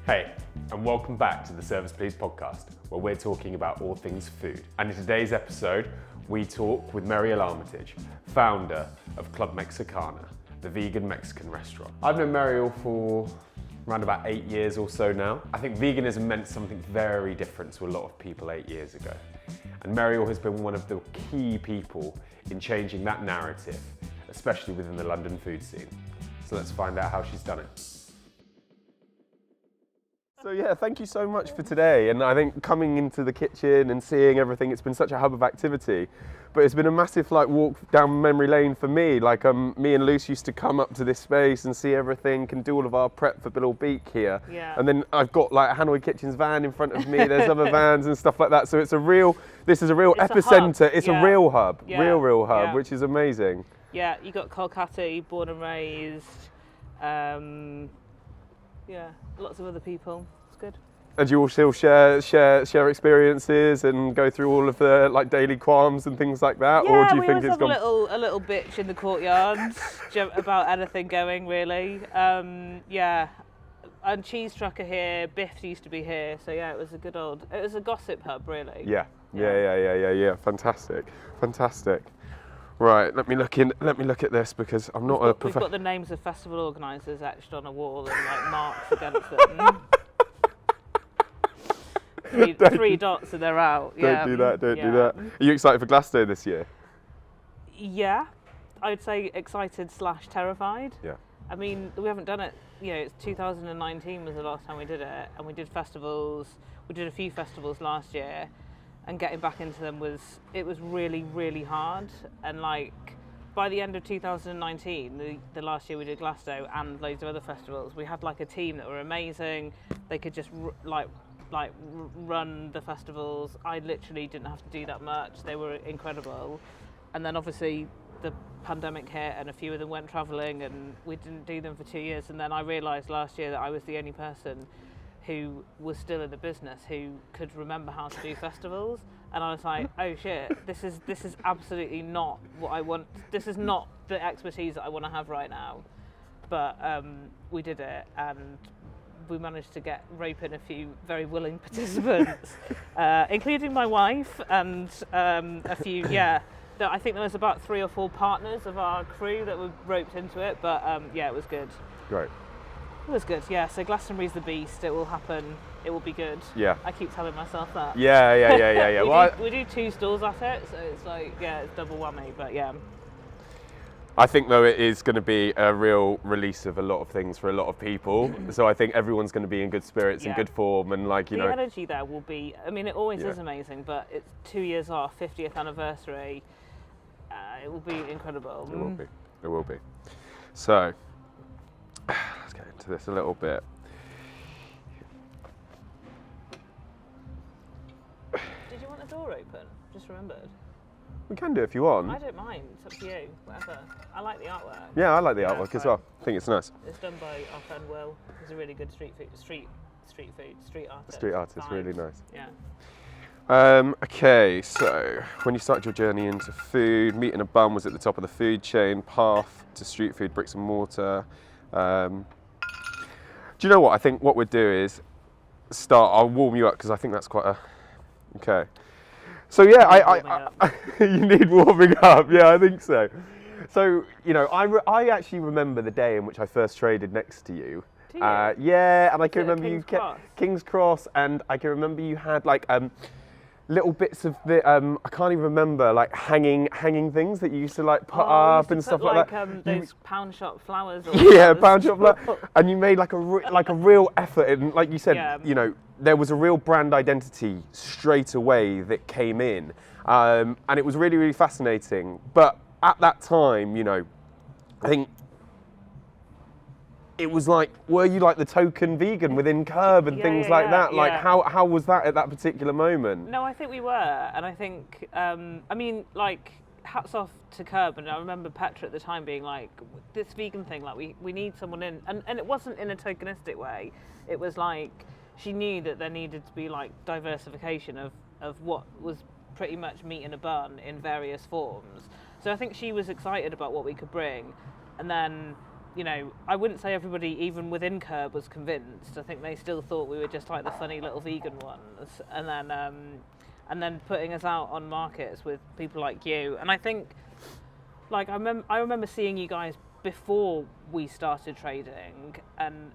Hey, and welcome back to the Service Please podcast, where we're talking about all things food. And in today's episode, we talk with Meriel Armitage, founder of Club Mexicana, the vegan Mexican restaurant. I've known Meriel for around about 8 years or so now. I think veganism meant something very different to a lot of people 8 years ago. And Meriel has been one of the key people in changing that narrative, especially within the London food scene. So let's find out how she's done it. So yeah, thank you so much for today. And I think coming into the kitchen and seeing everything, it's been such a hub of activity. But it's been a massive walk down memory lane for me. Me and Luce used to come up to this space and see everything, can do all of our prep for Bill Beak here. Yeah. And then I've got Hanoi Kitchen's van in front of me. There's other vans and stuff like that. So this is a real epicenter. It's a real hub, real hub, which is amazing. Yeah, you got Kolkata, born and raised. Yeah, lots of other people. It's good. And you all still share experiences and go through all of the daily qualms and things like that, yeah, or do you we think always it's have gone? a little bitch in the courtyard about anything going really. Yeah, and Cheese Trucker here, Biff used to be here, so yeah, it was a gossip hub really. Yeah. Fantastic. Right, let me look at this because I'm not a professional. We've got the names of festival organisers etched on a wall and marks against them. Three dots and they're out. Don't do that. Are you excited for Glasgow this year? Yeah, I'd say excited / terrified. Yeah. I mean, we haven't done it. It's 2019 was the last time we did it, and we did festivals. We did a few festivals last year. And getting back into them was really, really hard. And by the end of 2019, the last year we did Glasgow and loads of other festivals, we had a team that were amazing. They could just run the festivals. I literally didn't have to do that much. They were incredible. And then obviously the pandemic hit and a few of them went travelling and we didn't do them for 2 years. And then I realised last year that I was the only person who was still in the business who could remember how to do festivals, and I was like, oh shit, this is absolutely not what I want. This is not the expertise that I want to have right now. But we did it, and we managed to rope in a few very willing participants, including my wife and a few. Yeah, I think there was about 3 or 4 partners of our crew that were roped into it. But yeah, it was good. Great. It was good, yeah. So Glastonbury's the beast. It will happen. It will be good. Yeah. I keep telling myself that. Yeah. we do 2 stalls at it, so it's it's double whammy. But yeah. I think though it is going to be a real release of a lot of things for a lot of people. So I think everyone's going to be in good spirits and good form, and the energy there will be. I mean, it always is amazing, but it's 2 years off, 50th anniversary. It will be incredible. It will be. So. Let's get into this a little bit. Did you want the door open? Just remembered. We can do if you want. I don't mind. It's up to you. Whatever. I like the artwork. Yeah, I like the artwork as well. I think it's nice. It's done by our friend Will. He's a really good street artist. Street artist, really nice. Yeah. Okay, so when you started your journey into food, Meat and a Bun was at the top of the food chain, path to street food, bricks and mortar. Do you know what? I think what we'll do is I'll warm you up because I think that's quite a. Okay. So yeah, I you need warming up. Yeah, I think so. So I actually remember the day in which I first traded next to you. Do you? Yeah, and I can remember you Cross? King's Cross, and I can remember you had little bits of the I can't even remember hanging things that you used to put up and stuff like that. Those pound shop flowers. Yeah, pound shop flowers. And you made a real effort, and like you said, there was a real brand identity straight away that came in, and it was really, really fascinating. But at that time, I think it was were you the token vegan within KERB and things like that? How was that at that particular moment? No, I think we were, and I think hats off to KERB, and I remember Petra at the time being this vegan thing, we need someone in, and it wasn't in a tokenistic way. It was she knew that there needed to be diversification of what was pretty much meat in a bun in various forms. So I think she was excited about what we could bring, and then you know, I wouldn't say everybody, even within KERB, was convinced. I think they still thought we were just like the funny little vegan ones, and then putting us out on markets with people like you. And I think, like, I remember seeing you guys before we started trading, and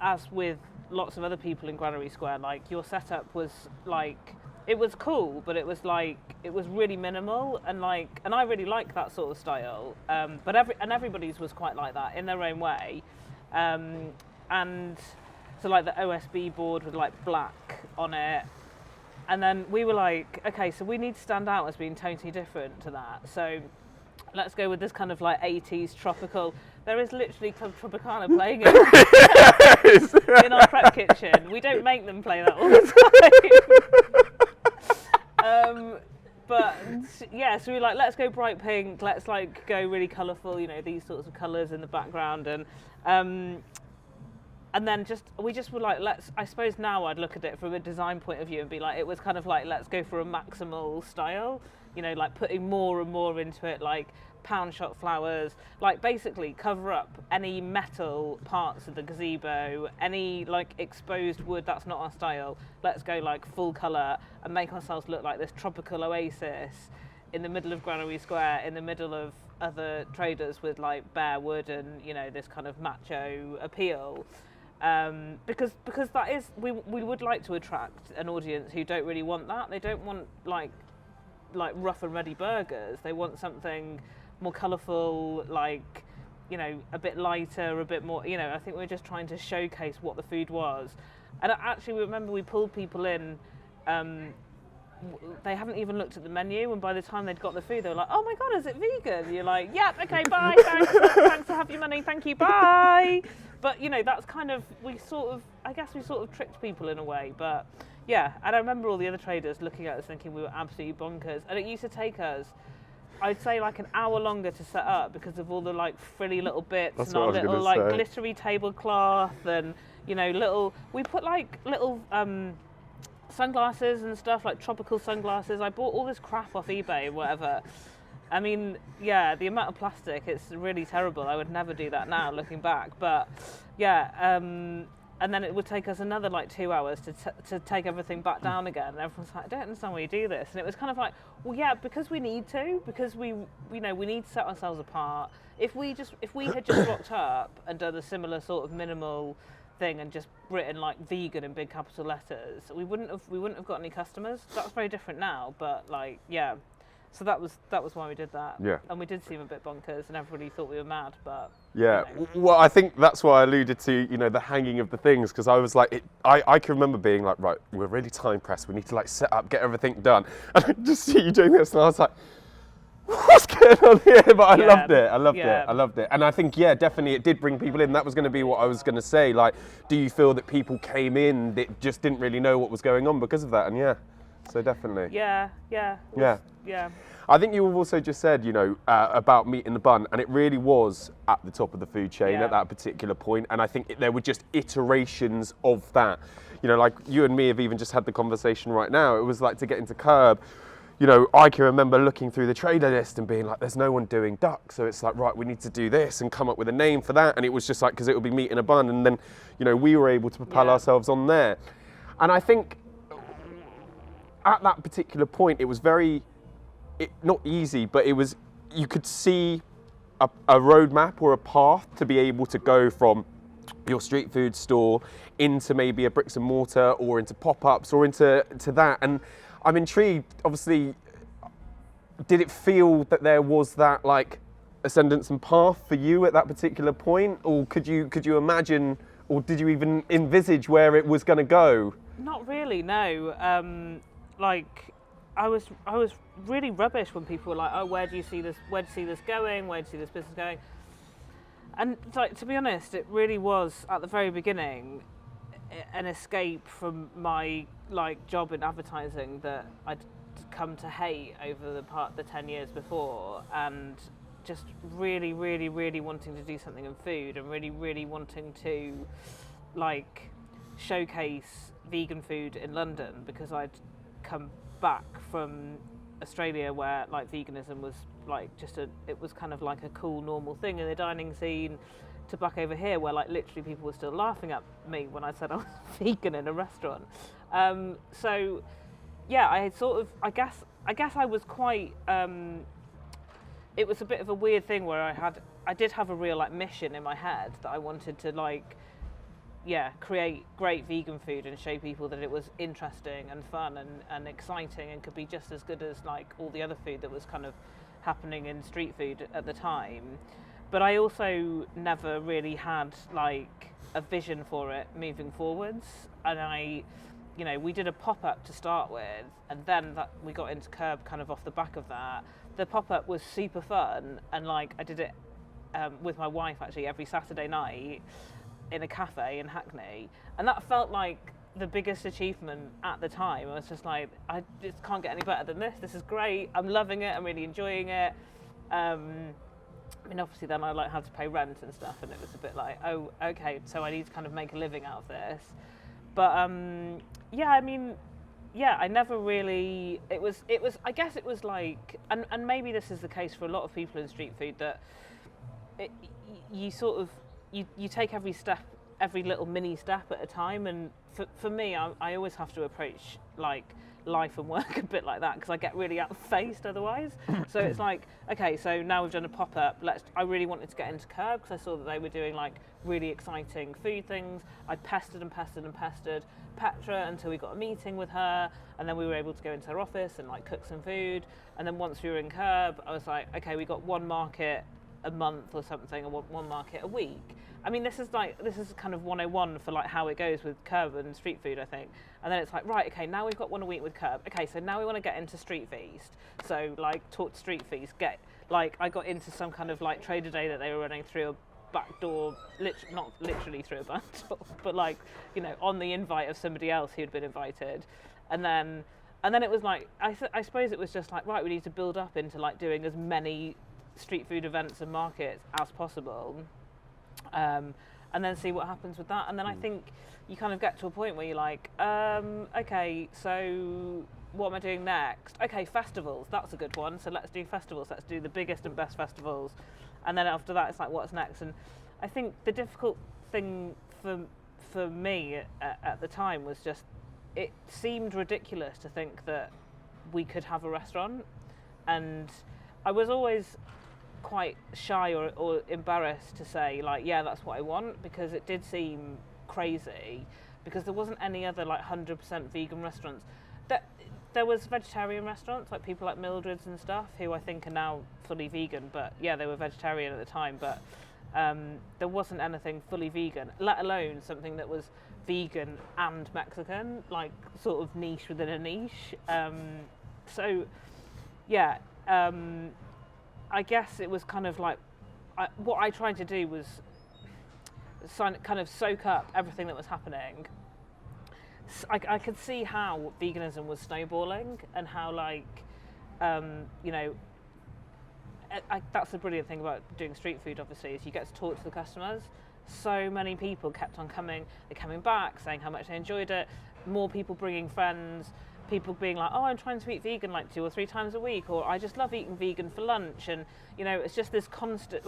as with lots of other people in Granary Square, like, your setup was like, it was cool, but it was like, it was really minimal, and I really like that sort of style. But everybody's was quite like that in their own way. And so like the OSB board with like black on it. And then we were like, okay, so we need to stand out as being totally different to that. So let's go with this kind of like 80s tropical. There is literally Club Tropicana playing it in our prep kitchen. We don't make them play that all the time. But yeah, so we were like, let's go bright pink. Let's like go really colourful. You know, these sorts of colours in the background, and then we just were like, I suppose now I'd look at it from a design point of view and be like, it was kind of like, let's go for a maximal style, you know, like putting more and more into it, like pound shot flowers, like basically cover up any metal parts of the gazebo, any like exposed wood, that's not our style. Let's go like full colour and make ourselves look like this tropical oasis in the middle of Granary Square, in the middle of other traders with like bare wood and, you know, this kind of macho appeal. Because that is, we would like to attract an audience who don't really want that. They don't want like rough and ready burgers. They want something more colourful, like, you know, a bit lighter, a bit more, you know. I think we were just trying to showcase what the food was. And actually, we remember we pulled people in, they haven't even looked at the menu, and by the time they'd got the food, they were like, oh my God, is it vegan? You're like, yep, okay, bye, thanks to have your money, thank you, bye. But, you know, that's kind of, I guess we sort of tricked people in a way. But yeah, and I remember all the other traders looking at us thinking we were absolutely bonkers. And it used to take us, I'd say, like an hour longer to set up because of all the like frilly little bits. That's and our little like glittery tablecloth, and, you know, we put like little sunglasses and stuff, like tropical sunglasses. I bought all this crap off eBay and whatever. I mean, yeah, the amount of plastic, it's really terrible. I would never do that now, looking back. But yeah, and then it would take us another like 2 hours to take everything back down again. And everyone's like, I don't understand why you do this. And it was kind of like, well, yeah, because we need to, because we need to set ourselves apart. If we had just rocked up and done a similar sort of minimal thing and just written like vegan in big capital letters, we wouldn't have got any customers. That's very different now, but like, yeah. So that was why we did that. Yeah. And we did seem a bit bonkers, and everybody thought we were mad, but... Yeah, you know. Well, I think that's why I alluded to, you know, the hanging of the things, because I was like, I can remember being like, right, we're really time pressed, we need to like set up, get everything done. And I just see you doing this, and I was like, what's going on here? But I loved it. And I think, yeah, definitely it did bring people in. That was going to be what I was going to say. Like, do you feel that people came in that just didn't really know what was going on because of that? And yeah. So definitely. Yeah. I think you've also just said, you know, about meat in the bun, and it really was at the top of the food chain at that particular point. And I think there were just iterations of that. You know, like you and me have even just had the conversation right now. It was like, to get into KERB, you know, I can remember looking through the trader list and being like, there's no one doing duck. So it's like, right, we need to do this and come up with a name for that. And it was just like, because it would be meat in a bun. And then, you know, we were able to propel ourselves on there. And I think at that particular point, it was not easy, but it was, you could see a roadmap or a path to be able to go from your street food store into maybe a bricks and mortar or into pop-ups or into that. And I'm intrigued, obviously, did it feel that there was that like ascendance and path for you at that particular point? Or could you imagine, or did you even envisage where it was going to go? Not really, no. Like, I was really rubbish when people were like, oh, where do you see this going? Where do you see this business going? And like, to be honest, it really was at the very beginning an escape from my like job in advertising that I'd come to hate over the 10 years before, and just really, really, really wanting to do something in food, and really, really wanting to like showcase vegan food in London, because I'd come back from Australia where like veganism was like it was kind of like a cool normal thing in the dining scene. to back over here where like literally people were still laughing at me when I said I was vegan in a restaurant. So yeah, I guess I was quite, it was a bit of a weird thing where I did have a real like mission in my head that I wanted to like, create great vegan food and show people that it was interesting and fun and exciting and could be just as good as like all the other food that was kind of happening in street food at the time. But I also never really had like a vision for it moving forwards. And we did a pop-up to start with, and then we got into KERB kind of off the back of that. The pop-up was super fun, and like I did it with my wife actually every Saturday night in a cafe in Hackney, and that felt like the biggest achievement at the time. I was just like, I just can't get any better than this. This is great. I'm loving it. I'm really enjoying it. I mean, obviously then I like had to pay rent and stuff, and it was a bit like, oh, okay, so I need to kind of make a living out of this. But I never really, it was, I guess it was like, and maybe this is the case for a lot of people in street food, that you sort of, you take every step, every little mini step at a time. And for me, I always have to approach like life and work a bit like that, because I get really outfaced otherwise. So it's like, okay, so now we've done a pop-up, I really wanted to get into KERB because I saw that they were doing like really exciting food things. I pestered Petra until we got a meeting with her, and then we were able to go into her office and like cook some food. And then once we were in KERB, I was like, okay, we got one market a month or something, or one market a week. I mean, this is kind of 101 for like how it goes with KERB and street food, I think. And then it's like, right, okay, now we've got one a week with KERB. Okay, so now we want to get into street feast. So like talk to street feast, I got into some kind of like trader day that they were running through a back door, not literally through a back door, but like, on the invite of somebody else who'd been invited. And then it was like, I suppose it was just like, right, we need to build up into like doing as many street food events and markets as possible, and then see what happens with that. And then I think you kind of get to a point where you're like, okay, so what am I doing next? Okay, festivals, that's a good one. So let's do festivals. Let's do the biggest and best festivals. And then after that, it's like, what's next? And I think the difficult thing for me at the time was just, it seemed ridiculous to think that we could have a restaurant. And I was always quite shy or embarrassed to say like, yeah, that's what I want, because it did seem crazy, because there wasn't any other like 100% vegan restaurants. There was vegetarian restaurants, like people like Mildred's and stuff, who I think are now fully vegan, but yeah, they were vegetarian at the time, but there wasn't anything fully vegan, let alone something that was vegan and Mexican, like sort of niche within a niche. So yeah, I guess it was kind of like, what I tried to do was kind of soak up everything that was happening. I could see how veganism was snowballing, and how like, that's the brilliant thing about doing street food, obviously, is you get to talk to the customers. So many people kept on coming, they're coming back, saying how much they enjoyed it, more people bringing friends, people being like, oh, I'm trying to eat vegan like 2 or 3 times a week, or I just love eating vegan for lunch. And it's just this constant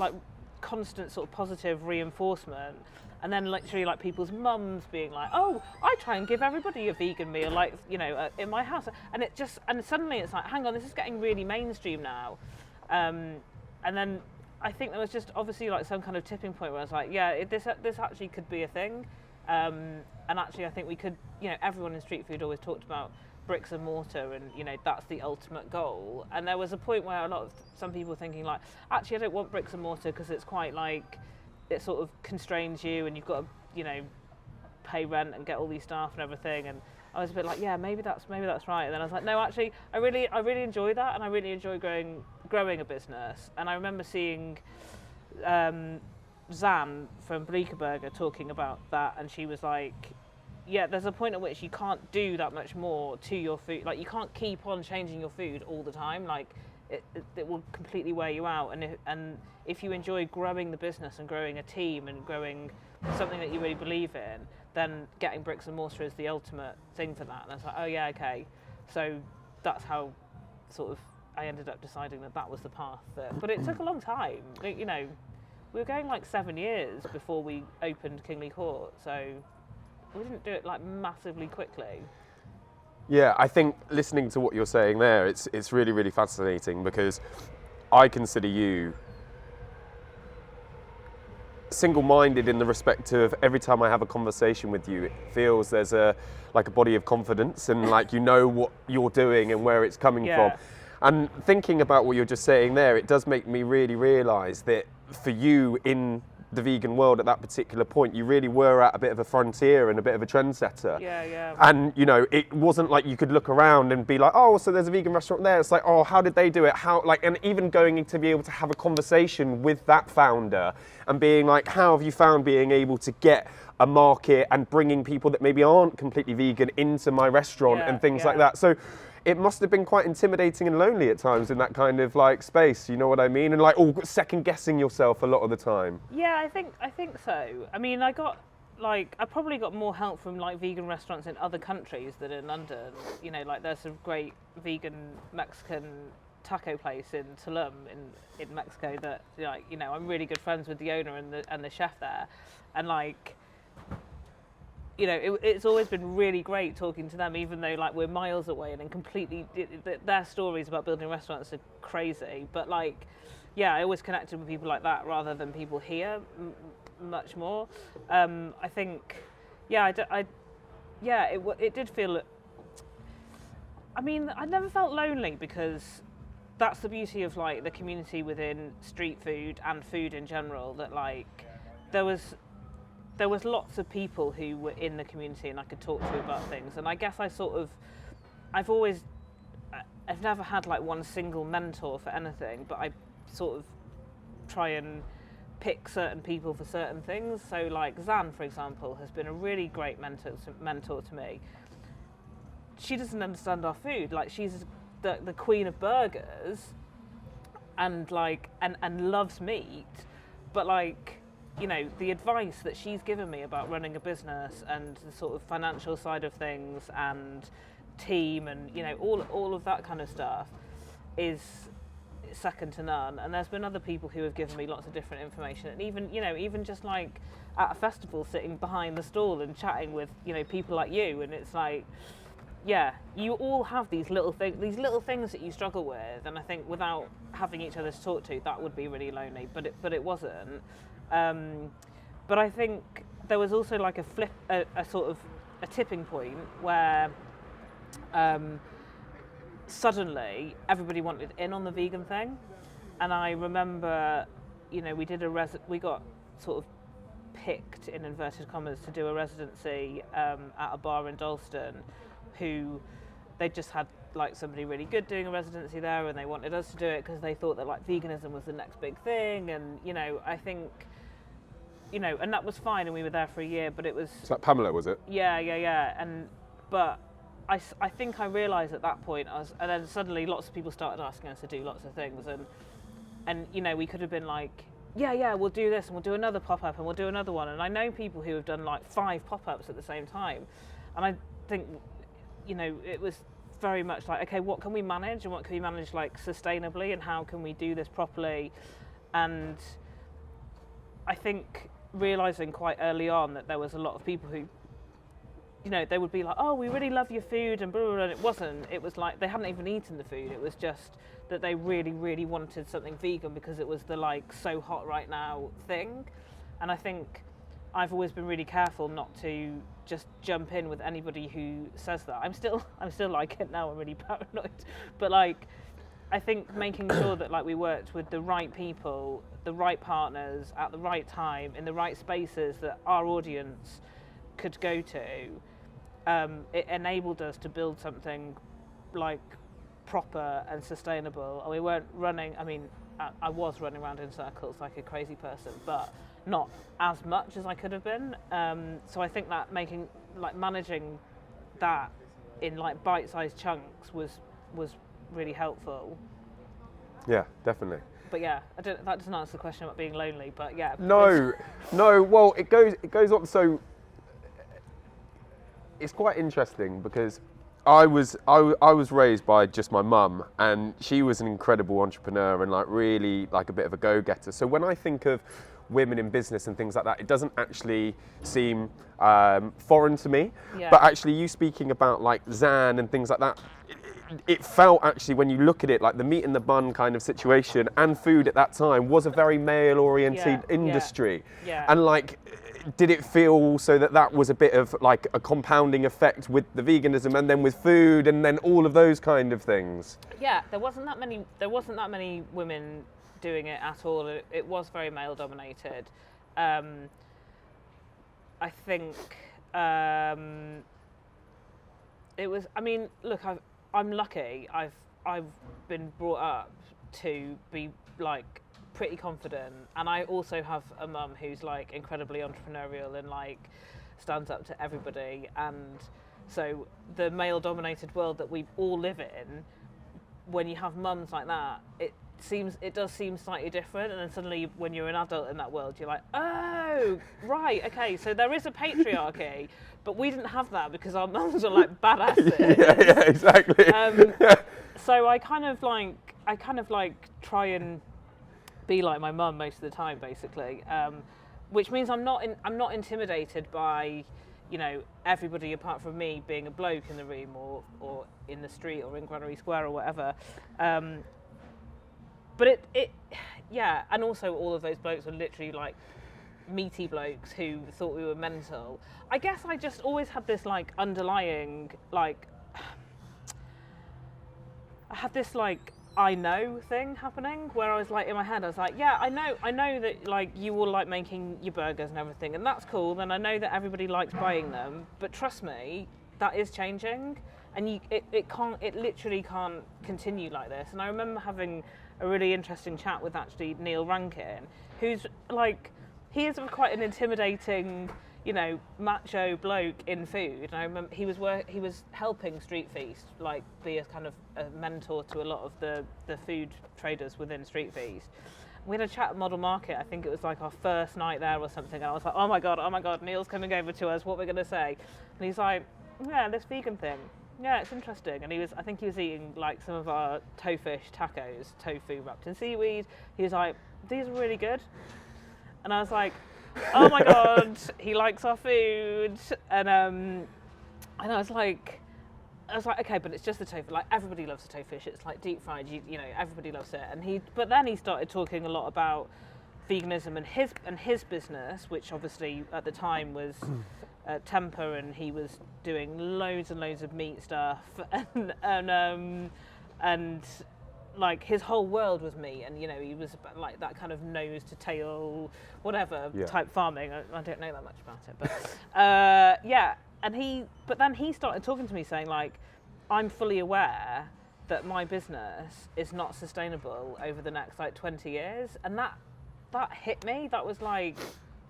sort of positive reinforcement. And then literally like people's mums being like, oh, I try and give everybody a vegan meal, like, in my house. And and suddenly it's like, hang on, this is getting really mainstream now. And then I think there was just obviously like some kind of tipping point where I was like, yeah, this actually could be a thing. And actually I think we could, everyone in street food always talked about bricks and mortar, and that's the ultimate goal. And there was a point where some people thinking like, actually I don't want bricks and mortar, because it's quite like, it sort of constrains you, and you've got to pay rent and get all these staff and everything. And I was a bit like, yeah, maybe that's right. And then I was like, no, actually I really enjoy that, and I really enjoy growing a business. And I remember seeing Zan from Bleekeberger talking about that, and she was like, yeah, there's a point at which you can't do that much more to your food. Like, you can't keep on changing your food all the time. Like, it will completely wear you out. And if you enjoy growing the business and growing a team and growing something that you really believe in, then getting bricks and mortar is the ultimate thing for that. And I was like, oh yeah, okay. So that's how sort of I ended up deciding that was the path. But it took a long time. we were going like 7 years before we opened Kingley Court, so we didn't do it like massively quickly. Yeah, I think listening to what you're saying there, it's really, really fascinating, because I consider you single-minded in the respect of every time I have a conversation with you, it feels there's a body of confidence, and like you know what you're doing and where it's coming from. And thinking about what you're just saying there, it does make me really realise that for you in the vegan world at that particular point, you really were at a bit of a frontier and a bit of a trendsetter. Yeah. And you know, it wasn't like you could look around and be like, oh, so there's a vegan restaurant there. It's like, oh, how did they do it? How, like, and even going to be able to have a conversation with that founder and being like, how have you found being able to get a market and bringing people that maybe aren't completely vegan into my restaurant and things like that. So it must have been quite intimidating and lonely at times in that kind of like space, you know what I mean? And like all second guessing yourself a lot of the time. Yeah, I think so. I mean, I probably got more help from like vegan restaurants in other countries than in London. You know, like there's a great vegan Mexican taco place in Tulum in Mexico that, like, you know, I'm really good friends with the owner and the chef there, and like, you know, it's always been really great talking to them, even though like we're miles away and completely their stories about building restaurants are crazy. But like, yeah, I always connected with people like that rather than people here much more. I think, yeah, it did feel. I mean, I never felt lonely, because that's the beauty of like the community within street food and food in general. That like there was lots of people who were in the community and I could talk to about things. And I guess I've never had like one single mentor for anything, but I sort of try and pick certain people for certain things. So like Zan, for example, has been a really great mentor to me. She doesn't understand our food. Like, she's the queen of burgers and like and loves meat, but like, you know, the advice that she's given me about running a business and the sort of financial side of things and team and, you know, all of that kind of stuff is second to none. And there's been other people who have given me lots of different information, and even just like at a festival sitting behind the stall and chatting with, you know, people like you, and it's like, yeah, you all have these little things that you struggle with, and I think without having each other to talk to, that would be really lonely, but it wasn't. But I think there was also like a sort of a tipping point where suddenly everybody wanted in on the vegan thing. And I remember, you know, we got sort of picked, in inverted commas, to do a residency at a bar in Dalston, who they just had like somebody really good doing a residency there, and they wanted us to do it because they thought that like veganism was the next big thing. And, you know, I think, you know, and that was fine, and we were there for a year, but it was... Is that Pamela, was it? Yeah. But I think I realised at that point, and then suddenly lots of people started asking us to do lots of things, and you know, we could have been like, yeah, we'll do this, and we'll do another pop-up, and we'll do another one. And I know people who have done like 5 pop-ups at the same time, and I think, you know, it was very much like, okay, what can we manage, and what can we manage like sustainably, and how can we do this properly? And I think realising quite early on that there was a lot of people who, you know, they would be like, oh, we really love your food, and blah, blah, blah. And it was like they hadn't even eaten the food. It was just that they really, really wanted something vegan because it was the like so hot right now thing. And I think I've always been really careful not to just jump in with anybody who says that. I'm still like it now. I'm really paranoid, but like, I think making sure that like we worked with the right people, the right partners at the right time in the right spaces that our audience could go to, it enabled us to build something like proper and sustainable. And we weren't running, I mean, I was running around in circles like a crazy person, but not as much as I could have been. So I think that managing that in like bite-sized chunks was really helpful. Yeah, definitely. But yeah, that doesn't answer the question about being lonely, but yeah. No, well, it goes on. So it's quite interesting because I was raised by just my mum, and she was an incredible entrepreneur and like really like a bit of a go-getter. So when I think of women in business and things like that, it doesn't actually seem foreign to me. Yeah. But actually, you speaking about like Zan and things like that, it felt actually, when you look at it, like the meat in the bun kind of situation, and food at that time was a very male-oriented industry. Yeah. And like, did it feel also that that was a bit of like a compounding effect with the veganism and then with food and then all of those kind of things? Yeah, there wasn't that many women doing it at all. It was very male dominated. I think it was. I mean, look, I'm lucky. I've been brought up to be like pretty confident, and I also have a mum who's like incredibly entrepreneurial and like stands up to everybody. And so the male dominated world that we all live in, when you have mums like that, it does seem slightly different. And then suddenly when you're an adult in that world, you're like, oh right, okay, so there is a patriarchy, but we didn't have that because our mums are like badasses. yeah, exactly. So I kind of like try and be like my mum most of the time, basically, which means I'm not intimidated by, you know, everybody apart from me being a bloke in the room or in the street or in Granary Square or whatever. But yeah, and also all of those blokes were literally like meaty blokes who thought we were mental. I guess I just always had this like underlying, like, I had this like I know thing happening where I was like, in my head I was like, yeah, I know that like you all like making your burgers and everything, and that's cool, and I know that everybody likes buying them, but trust me, that is changing, and it literally can't continue like this. And I remember having a really interesting chat with actually Neil Rankin, who's like, he is quite an intimidating, you know, macho bloke in food. And I remember he was helping Street Feast, like be a kind of a mentor to a lot of the food traders within Street Feast. We had a chat at Model Market. I think it was like our first night there or something. And I was like, oh my god, Neil's coming over to us. What we're gonna say? And he's like, yeah, this vegan thing. Yeah, it's interesting. And I think he was eating like some of our tofish tacos, tofu wrapped in seaweed. He was like, these are really good. And I was like, oh my god, he likes our food. And I was like, okay, but it's just the tofu. Like everybody loves the tofish. It's like deep fried. You know, everybody loves it. But then he started talking a lot about veganism and his business, which obviously at the time was temper, and he was doing loads and loads of meat stuff, and like his whole world was meat, and you know he was like that kind of nose to tail whatever type farming. I don't know that much about it, but yeah. But then he started talking to me saying like, I'm fully aware that my business is not sustainable over the next like 20 years, and that hit me. That was like,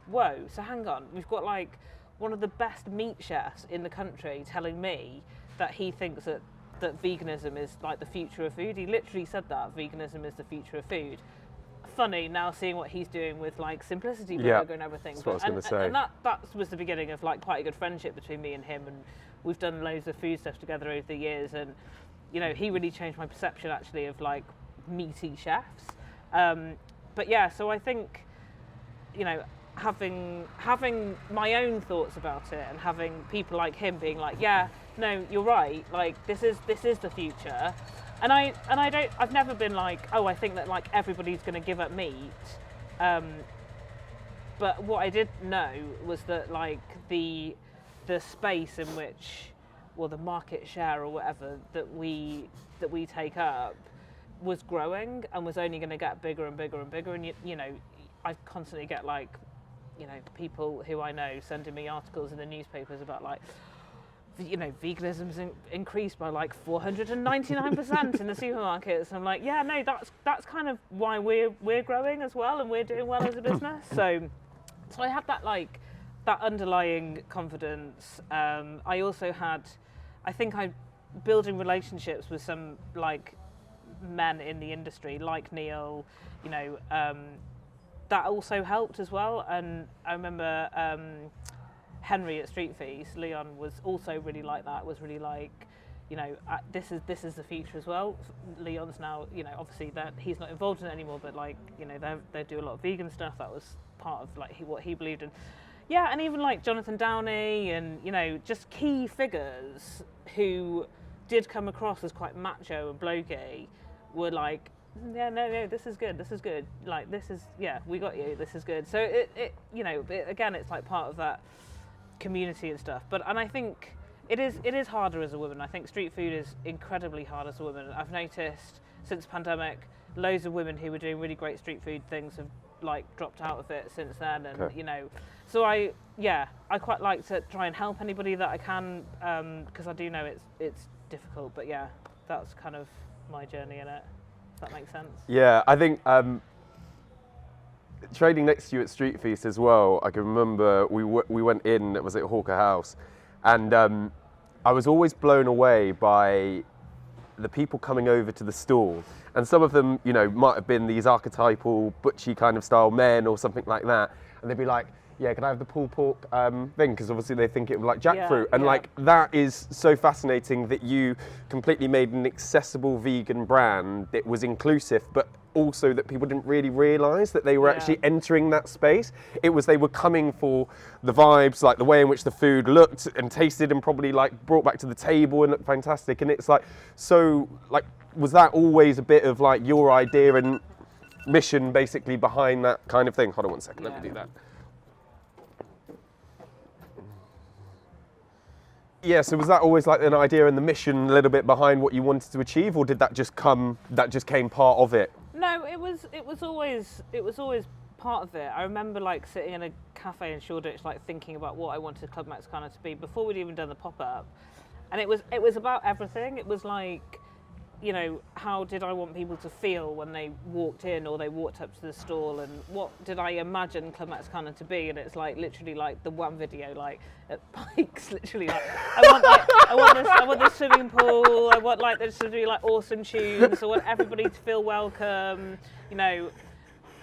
whoa. So hang on, we've got like one of the best meat chefs in the country telling me that he thinks that veganism is like the future of food. He literally said that veganism is the future of food. Funny now seeing what he's doing with like Simplicity Burger and everything. That's what I was going to say. And that was the beginning of like quite a good friendship between me and him, and we've done loads of food stuff together over the years, and you know he really changed my perception actually of like meaty chefs. But yeah, so I think, you know, having my own thoughts about it and having people like him being like, yeah, no, you're right, like this is the future. And I've never been like, oh, I think that like everybody's going to give up meat. But what I did know was that like the space in which, well, the market share or whatever that we take up was growing and was only going to get bigger and bigger and bigger. And you know, I constantly get like, you know, people who I know sending me articles in the newspapers about like, you know, veganism's increased by like 499% in the supermarkets. And I'm like, yeah, no, that's kind of why we're growing as well, and we're doing well as a business. So I had that like that underlying confidence. I also had, I think building relationships with some like men in the industry like Neil, you know, that also helped as well. And I remember Henry at Street Feast, Leon, was also really like that, was really like, you know, this is the future as well. Leon's now, you know, obviously that he's not involved in it anymore, but like, you know, they do a lot of vegan stuff. That was part of like what he believed in. Yeah, and even like Jonathan Downey and, you know, just key figures who did come across as quite macho and blokey were like, yeah, no, this is good, like this is, yeah, we got you, this is good. So it you know, again, it's like part of that community and stuff. And I think it is harder as a woman. I think street food is incredibly hard as a woman. I've noticed since pandemic, loads of women who were doing really great street food things have like dropped out of it since then, and you know, so I quite like to try and help anybody that I can, because I do know it's difficult, but yeah, that's kind of my journey in it. Does that make sense? Yeah, I think trading next to you at Street Feast as well, I can remember we went in, it was at Hawker House, and I was always blown away by the people coming over to the stall, and some of them, you know, might have been these archetypal butchy kind of style men or something like that, and they'd be like, yeah, can I have the pulled pork thing? Because obviously they think it was like jackfruit, and like that is so fascinating that you completely made an accessible vegan brand that was inclusive, but also that people didn't really realise that they were actually entering that space. It was they were coming for the vibes, like the way in which the food looked and tasted and probably like brought back to the table and looked fantastic. And it's like, so like, was that always a bit of like your idea and mission basically behind that kind of thing? Hold on one second, let me do that. Yeah, so was that always like an idea and the mission a little bit behind what you wanted to achieve, or did that just came part of it? No, it was always part of it. I remember like sitting in a cafe in Shoreditch, like thinking about what I wanted Club Mexicana to be before we'd even done the pop-up, and it was about everything. It was like, you know, how did I want people to feel when they walked in or they walked up to the stall, and what did I imagine Club Mexicana to be? And it's like literally like the one video, like at Pikes, literally like I want this swimming pool. I want like there to be like awesome tunes. I want everybody to feel welcome, you know.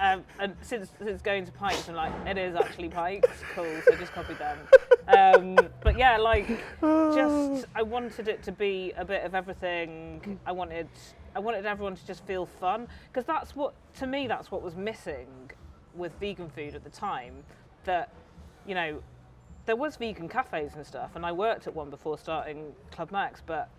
And since going to Pikes, I'm like, it is actually Pikes, cool. So just copied them. But yeah, like, just I wanted it to be a bit of everything. I wanted everyone to just feel fun, because that's what, to me, that's what was missing with vegan food at the time. That, you know, there was vegan cafes and stuff, and I worked at one before starting Club Mex, but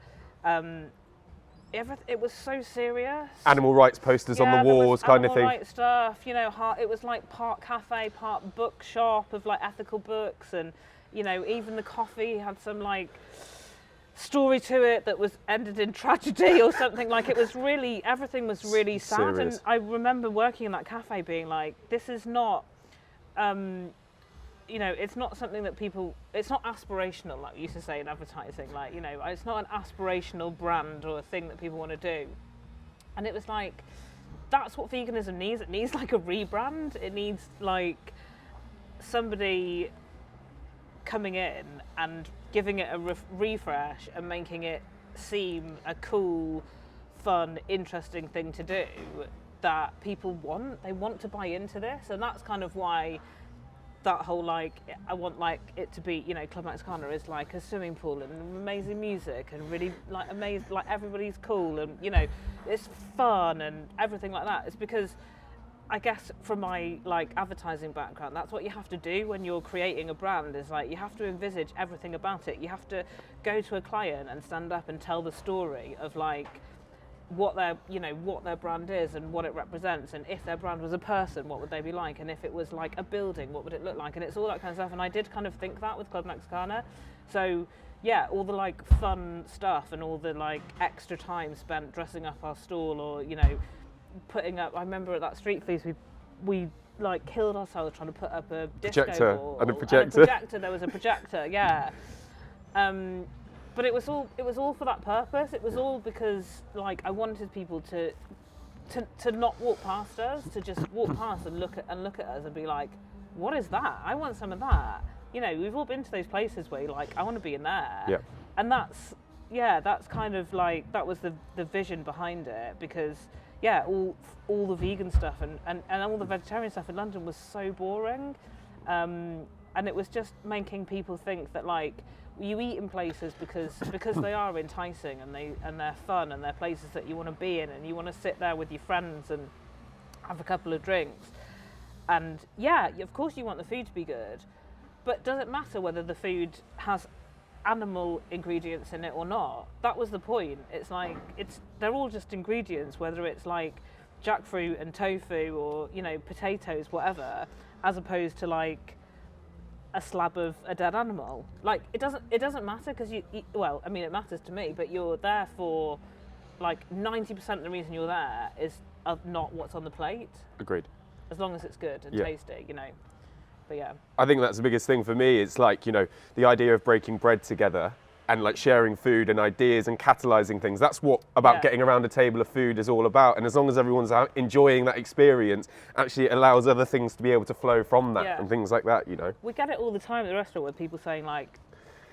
it was so serious. Animal rights posters on the walls, kind of thing. Animal rights stuff, you know. It was like part cafe, part bookshop of like ethical books, and you know, even the coffee had some like story to it that was ended in tragedy or something. Like it was really, everything was really sad. Serious. And I remember working in that cafe being like, this is not. You know, it's not something that people, it's not aspirational, like we used to say in advertising, like, you know, it's not an aspirational brand or a thing that people want to do. And it was like, that's what veganism needs. It needs like a rebrand. It needs like somebody coming in and giving it a refresh and making it seem a cool, fun, interesting thing to do that people want. They want to buy into this. And that's kind of why that whole like, I want like it to be, you know, Club Mexicana is like a swimming pool and amazing music and really like amazing, like everybody's cool and, you know, it's fun and everything like that. It's because I guess from my like advertising background, that's what you have to do when you're creating a brand, is like you have to envisage everything about it. You have to go to a client and stand up and tell the story of like what their brand is and what it represents, and if their brand was a person, what would they be like, and if it was like a building, what would it look like, and it's all that kind of stuff. And I did kind of think that with Club Mexicana. So yeah, all the like fun stuff and all the like extra time spent dressing up our stall, or you know, putting up, I remember at that Street Feast we like killed ourselves trying to put up a disco ball and a projector. There was a projector, yeah. But it was all for that purpose. It was all because like I wanted people to not walk past us, to just walk past and look at us and be like, what is that? I want some of that. You know, we've all been to those places where you're like, I want to be in there. Yeah. And that's kind of like, that was the vision behind it, because yeah, all the vegan stuff and all the vegetarian stuff in London was so boring. And it was just making people think that like, you eat in places because they are enticing and they're fun and they're places that you want to be in and you want to sit there with your friends and have a couple of drinks. And yeah, of course you want the food to be good, but does it matter whether the food has animal ingredients in it or not? That was the point. It's like, they're all just ingredients, whether it's like jackfruit and tofu or, you know, potatoes, whatever, as opposed to like a slab of a dead animal. Like, it doesn't matter, because well, I mean, it matters to me, but you're there for like 90% of the reason you're there is not what's on the plate. Agreed. As long as it's good and tasty, you know. But yeah. I think that's the biggest thing for me. It's like, you know, the idea of breaking bread together and like sharing food and ideas and catalyzing things. That's what getting around a table of food is all about. And as long as everyone's out enjoying that experience, actually it allows other things to be able to flow from that and things like that, you know. We get it all the time at the restaurant with people saying like,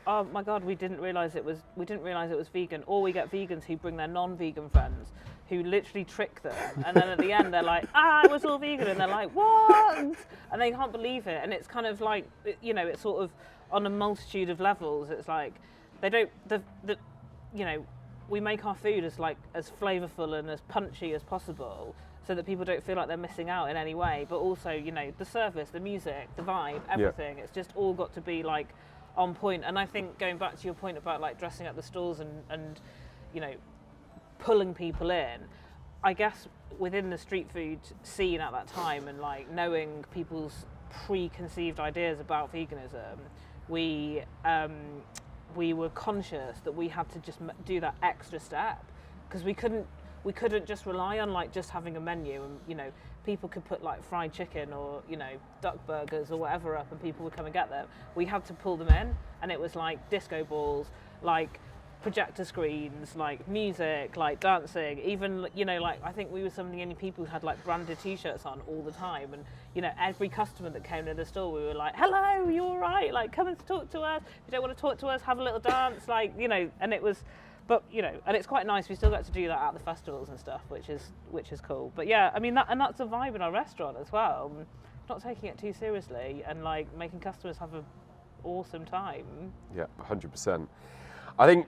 oh my God, we didn't realise it was vegan. Or we get vegans who bring their non-vegan friends who literally trick them, and then at the end they're like, it was all vegan, and they're like, what? And they can't believe it. And it's kind of like, you know, it's sort of on a multitude of levels. It's like they don't, you know, we make our food as flavourful and as punchy as possible, so that people don't feel like they're missing out in any way. But also, you know, the service, the music, the vibe, everything. It's just all got to be like on point. And I think, going back to your point about like dressing up the stalls and you know, pulling people in, I guess within the street food scene at that time, and like knowing people's preconceived ideas about veganism, we were conscious that we had to just do that extra step, because we couldn't just rely on like just having a menu, and you know, people could put like fried chicken or, you know, duck burgers or whatever up and people would come and get them. We had to pull them in, and it was like disco balls, like projector screens, like music, like dancing, even, you know, like I think we were some of the only people who had like branded t-shirts on all the time, and you know, every customer that came to the store, we were like, hello, you all right, like come and talk to us, if you don't want to talk to us, have a little dance, like, you know. And it was, but you know, and it's quite nice, we still get to do that at the festivals and stuff, which is cool. But yeah, I mean, that's a vibe in our restaurant as well, not taking it too seriously, and like making customers have an awesome time. Yeah, 100%. I think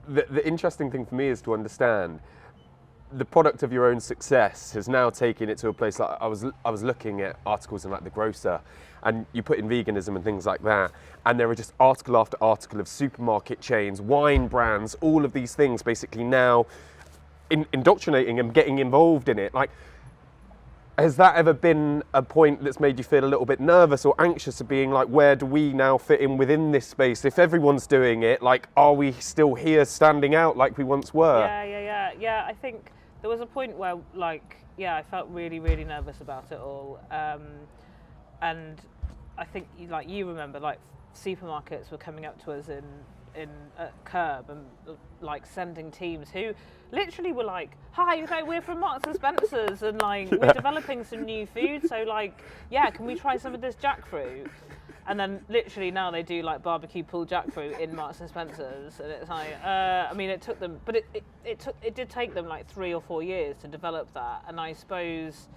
the interesting thing for me is to understand the product of your own success has now taken it to a place. Like I was looking at articles in like The Grocer, and you put in veganism and things like that, and there are just article after article of supermarket chains, wine brands, all of these things basically now indoctrinating and getting involved in it. Like, has that ever been a point that's made you feel a little bit nervous or anxious of being like, where do we now fit in within this space? If everyone's doing it, like, are we still here standing out like we once were? Yeah, I think there was a point where, like, I felt really, really nervous about it all. And I think, like, you remember, like, supermarkets were coming up to us in KERB and like sending teams who literally were like, hi, you know, we're from Marks and Spencer's, and like we're developing some new food, so like, yeah, can we try some of this jackfruit? And then literally now they do like barbecue pulled jackfruit in Marks and Spencer's, and it's like, I mean, it took them, but it did take them like 3 or 4 years to develop that. And I suppose,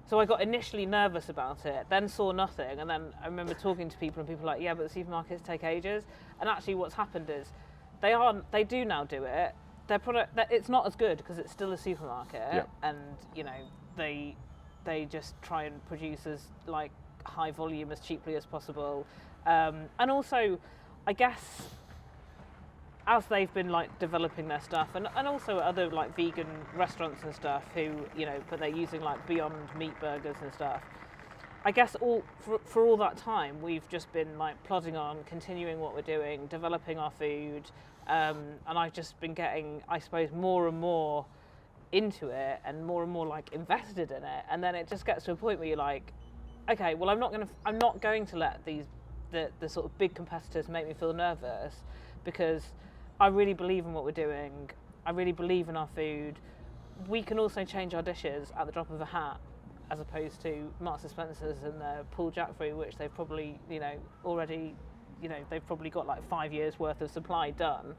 so I got initially nervous about it, then saw nothing, and then I remember talking to people, and people were like, yeah, but the supermarkets take ages. And actually what's happened is they do now do it. Their product, it's not as good because it's still a supermarket, and you know, they just try and produce as like high volume as cheaply as possible. And also, I guess, as they've been like developing their stuff, and also other like vegan restaurants and stuff who, you know, but they're using like Beyond Meat burgers and stuff. I guess for all that time, we've just been like plodding on, continuing what we're doing, developing our food, and I've just been getting, I suppose, more and more into it and more like invested in it. And then it just gets to a point where you're like, okay, well, I'm not going to let the sort of big competitors make me feel nervous, because I really believe in what we're doing. I really believe in our food. We can also change our dishes at the drop of a hat, as opposed to Marks and Spencer's and their pulled jackfruit, which they've probably, you know, already, you know, they've probably got like 5 years worth of supply done.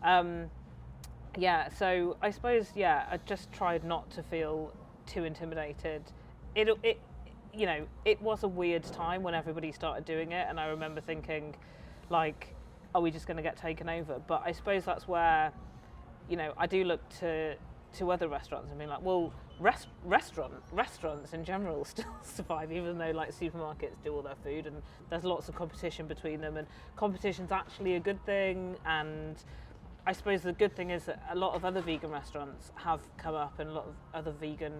So I suppose, I just tried not to feel too intimidated. It you know, it was a weird time when everybody started doing it, and I remember thinking, like, are we just going to get taken over? But I suppose that's where, you know, I do look to to other restaurants and being like, well, restaurants in general still survive, even though like supermarkets do all their food, and there's lots of competition between them, and competition's actually a good thing. And I suppose the good thing is that a lot of other vegan restaurants have come up, and a lot of other vegan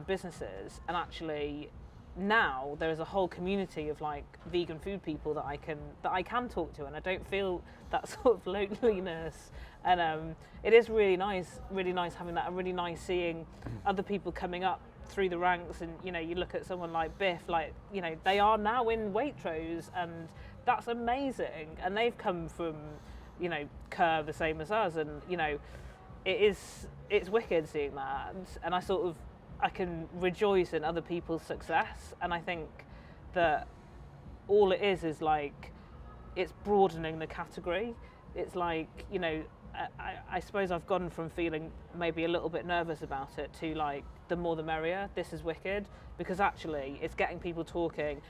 businesses, and actually now there is a whole community of like vegan food people that I can talk to, and I don't feel that sort of loneliness. And it is really nice having that, and really nice seeing other people coming up through the ranks. And you know, you look at someone like Biff, like, you know, they are now in Waitrose, and that's amazing. And they've come from, you know, KERB the same as us, and you know, it's wicked seeing that. And I can rejoice in other people's success, and I think that all it is like, it's broadening the category. It's like, you know, I suppose I've gone from feeling maybe a little bit nervous about it to like, the more the merrier. This is wicked, because actually it's getting people talking,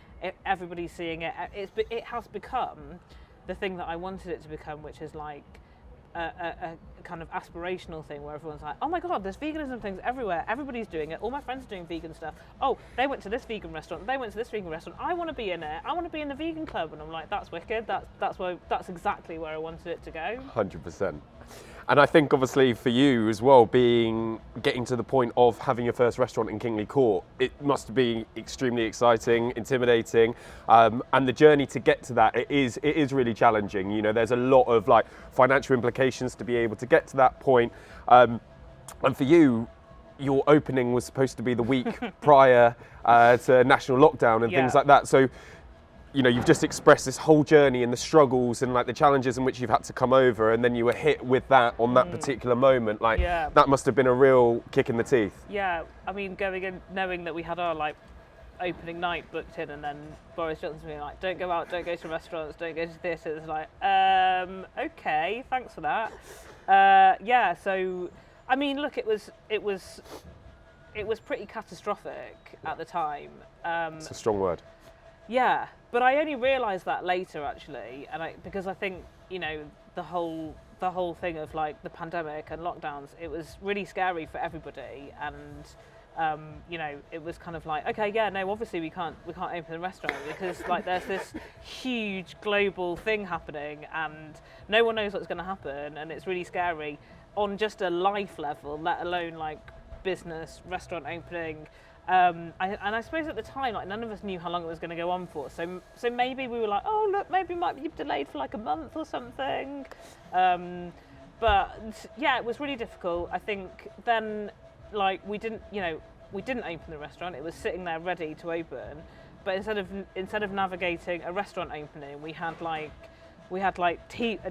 everybody's seeing it. It has become the thing that I wanted it to become, which is like a kind of aspirational thing where everyone's like, oh my god, there's veganism things everywhere, everybody's doing it, all my friends are doing vegan stuff, oh, they went to this vegan restaurant, they went to this vegan restaurant, I want to be in it, I want to be in the vegan club. And I'm like, that's wicked, that's exactly where I wanted it to go. 100%. And I think obviously for you as well, getting to the point of having your first restaurant in Kingley Court, it must be extremely exciting, intimidating, and the journey to get to that, it is really challenging. You know, there's a lot of like financial implications to be able to get to that point. And for you, your opening was supposed to be the week prior to national lockdown and things like that. So, you know, you've just expressed this whole journey and the struggles and like the challenges in which you've had to come over, and then you were hit with that on that particular moment. Like, that must have been a real kick in the teeth. Yeah, I mean, going in knowing that we had our like opening night booked in, and then Boris Johnson's being like, don't go out, don't go to restaurants, don't go to theatres. It's like, okay, thanks for that. Yeah, so I mean, look, it was pretty catastrophic at the time. It's a strong word. Yeah, but I only realised that later, actually, and because I think, you know, the whole thing of like the pandemic and lockdowns, it was really scary for everybody, and you know, it was kind of like, okay, yeah, no, obviously we can't open the restaurant because like there's this huge global thing happening, and no one knows what's going to happen, and it's really scary on just a life level, let alone like business, restaurant opening. And I suppose at the time, like, none of us knew how long it was going to go on for. So maybe we were like, oh look, maybe it might be delayed for like a month or something. But yeah, it was really difficult. I think then, like, we didn't open the restaurant. It was sitting there ready to open. But instead of navigating a restaurant opening, we had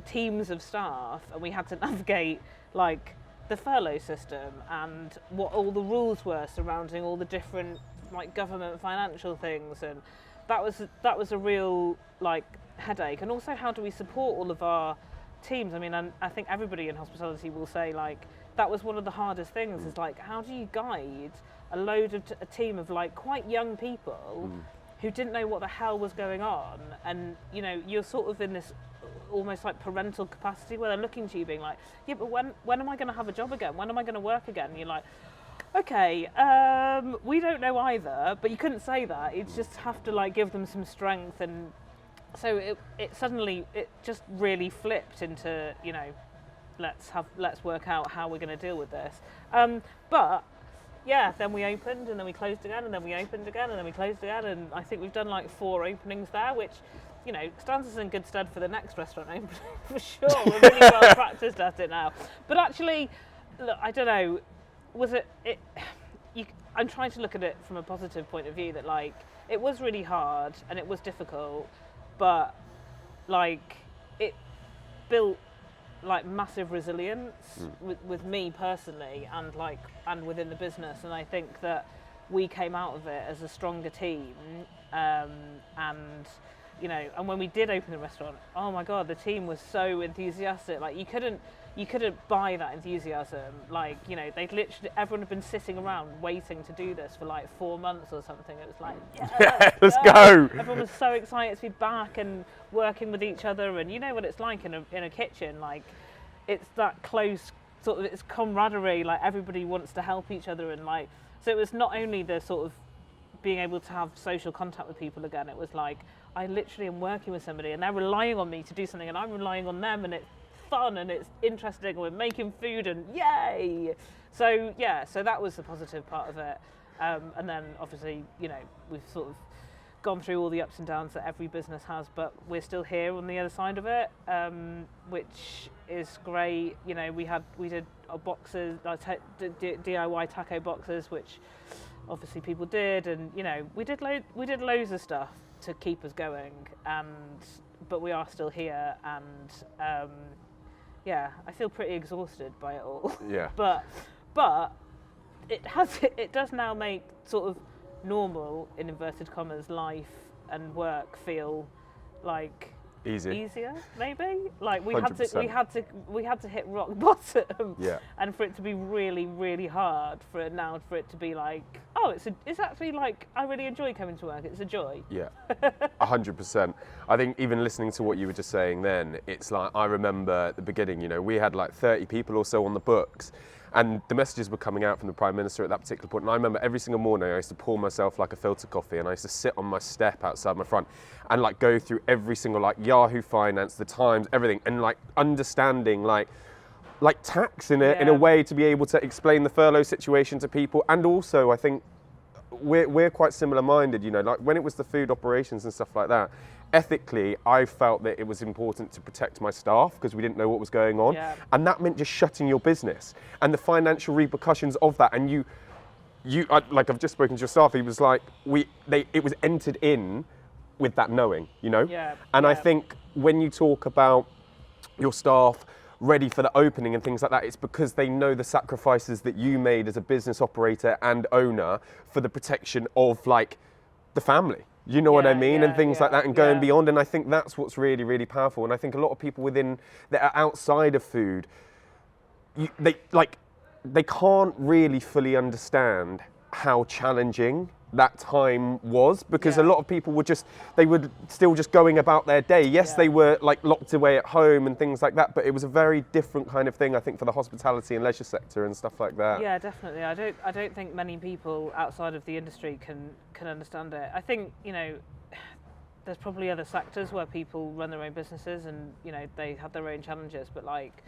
teams of staff, and we had to navigate like the furlough system and what all the rules were surrounding all the different like government financial things, and that was a real like headache. And also, how do we support all of our teams? I mean, I think everybody in hospitality will say like that was one of the hardest things, is like, how do you guide a team of like quite young people who didn't know what the hell was going on, and you know, you're sort of in this almost like parental capacity where they're looking to you being like, yeah, but when am I going to have a job again? When am I going to work again? And you're like, okay, we don't know either. But you couldn't say that. You just have to like give them some strength. And so it suddenly just really flipped into, you know, let's work out how we're going to deal with this. But yeah, then we opened, and then we closed again, and then we opened again, and then we closed again, and I think we've done like 4 openings there, which, you know, stands us in good stead for the next restaurant opening for sure. We're really well practiced at it now. But actually, look, I don't know, I'm trying to look at it from a positive point of view, that like, it was really hard and it was difficult, but like, it built like massive resilience with me personally, and within the business. And I think that we came out of it as a stronger team, and you know, and when we did open the restaurant, oh my god, the team was so enthusiastic. Like, you couldn't buy that enthusiasm. Like, you know, everyone had been sitting around waiting to do this for like 4 months or something. It was like, yeah, let's go. Everyone was so excited to be back and working with each other, and you know what it's like in a kitchen. Like, it's that close sort of it's camaraderie, like everybody wants to help each other, and like, so it was not only the sort of being able to have social contact with people again, it was like I literally am working with somebody and they're relying on me to do something and I'm relying on them, and it's fun and it's interesting and we're making food and yay. So yeah, so that was the positive part of it. And then obviously, you know, we've sort of gone through all the ups and downs that every business has, but we're still here on the other side of it, which is great. You know, we did our boxes, DIY taco boxes, which obviously people did, and you know, we did loads of stuff to keep us going, but we are still here, and yeah, I feel pretty exhausted by it all. Yeah. but it does now make sort of normal, in inverted commas, life and work feel like easier, maybe. Like we 100%. had to hit rock bottom, Yeah. and for it to be really, really hard, for it to be like, oh, it's actually like I really enjoy coming to work. It's a joy. Yeah, 100%. I think even listening to what you were just saying then, it's like I remember at the beginning, you know, we had like 30 people or so on the books, and the messages were coming out from the Prime Minister at that particular point. And I remember every single morning I used to pour myself like a filter coffee, and I used to sit on my step outside my front and like go through every single like Yahoo Finance, the Times, everything, and like understanding like tax in a way to be able to explain the furlough situation to people. And also I think we're quite similar minded, you know, like when it was the food operations and stuff like that, ethically I felt that it was important to protect my staff because we didn't know what was going on, and that meant just shutting your business and the financial repercussions of that. And like I've just spoken to your staff, he was like it was entered in with that knowing, you know. I think when you talk about your staff ready for the opening and things like that, it's because they know the sacrifices that you made as a business operator and owner for the protection of like the family, you know what I mean, and things like that, and going beyond. And I think that's what's really, really powerful. And I think a lot of people that are outside of food, they can't really fully understand how challenging that time was, because a lot of people were still just going about their day. Yes, they were like locked away at home and things like that, but it was a very different kind of thing, I think, for the hospitality and leisure sector and stuff like that. Yeah, definitely. I don't think many people outside of the industry can understand it. I think, you know, there's probably other sectors where people run their own businesses and, you know, they have their own challenges, but like,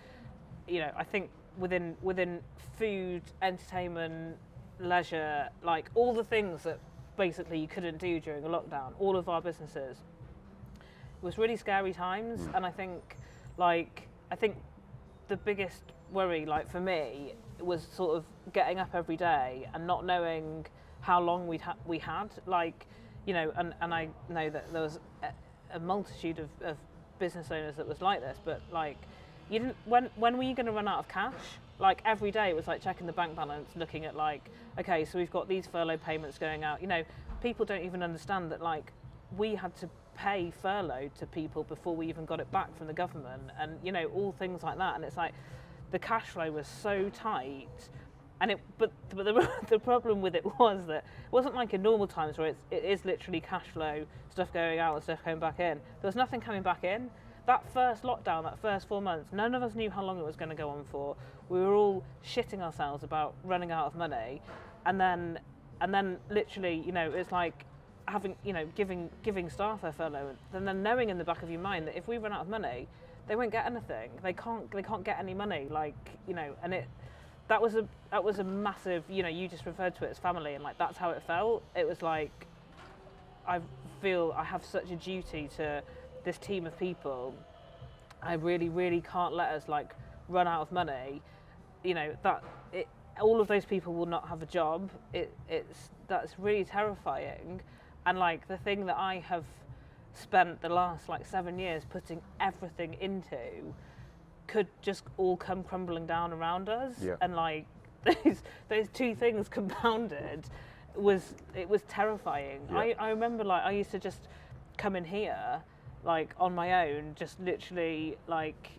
you know, I think within food, entertainment, leisure, like all the things that basically you couldn't do during a lockdown, all of our businesses, it was really scary times. And I think the biggest worry, like for me, was sort of getting up every day and not knowing how long we had, like, you know, and I know that there was a multitude of business owners that was like this, but like, you didn't, when were you going to run out of cash? Like every day it was like checking the bank balance, looking at like, okay, so we've got these furlough payments going out. You know, people don't even understand that like we had to pay furlough to people before we even got it back from the government, and you know, all things like that. And it's like the cash flow was so tight, and but the problem with it was that it wasn't like in normal times where it is literally cash flow, stuff going out and stuff coming back in. There was nothing coming back in. That first lockdown, that first 4 months, none of us knew how long it was going to go on for. We were all shitting ourselves about running out of money, and then literally, you know, it's like having, you know, giving staff their furlough, and then knowing in the back of your mind that if we run out of money, they won't get anything. They can't get any money, like, you know. And that was a massive, you know, you just referred to it as family, and like that's how it felt. It was like I feel I have such a duty to this team of people. I really, really can't let us like run out of money. You know, all of those people will not have a job. That's really terrifying. And like the thing that I have spent the last like 7 years putting everything into could just all come crumbling down around us. And like those two things compounded was terrifying. I remember like I used to just come in here like on my own, just literally like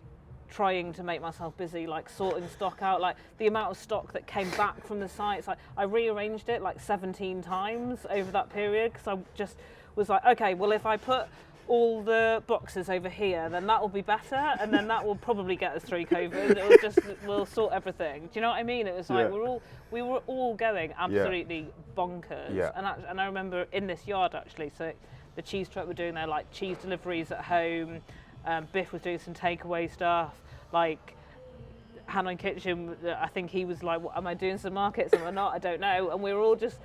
trying to make myself busy, like sorting stock out, like the amount of stock that came back from the sites. Like I rearranged it like 17 times over that period, because I just was like, okay, well if I put all the boxes over here, then that will be better, and then that will probably get us through COVID. We'll sort everything. Do you know what I mean? It was like we were all going absolutely bonkers. Yeah. And I remember in this yard actually, so the cheese truck were doing their like cheese deliveries at home. Biff was doing some takeaway stuff. Like Hanoi Kitchen, I think he was like, "What, am I doing some markets? Am I not? I don't know." And we were all just.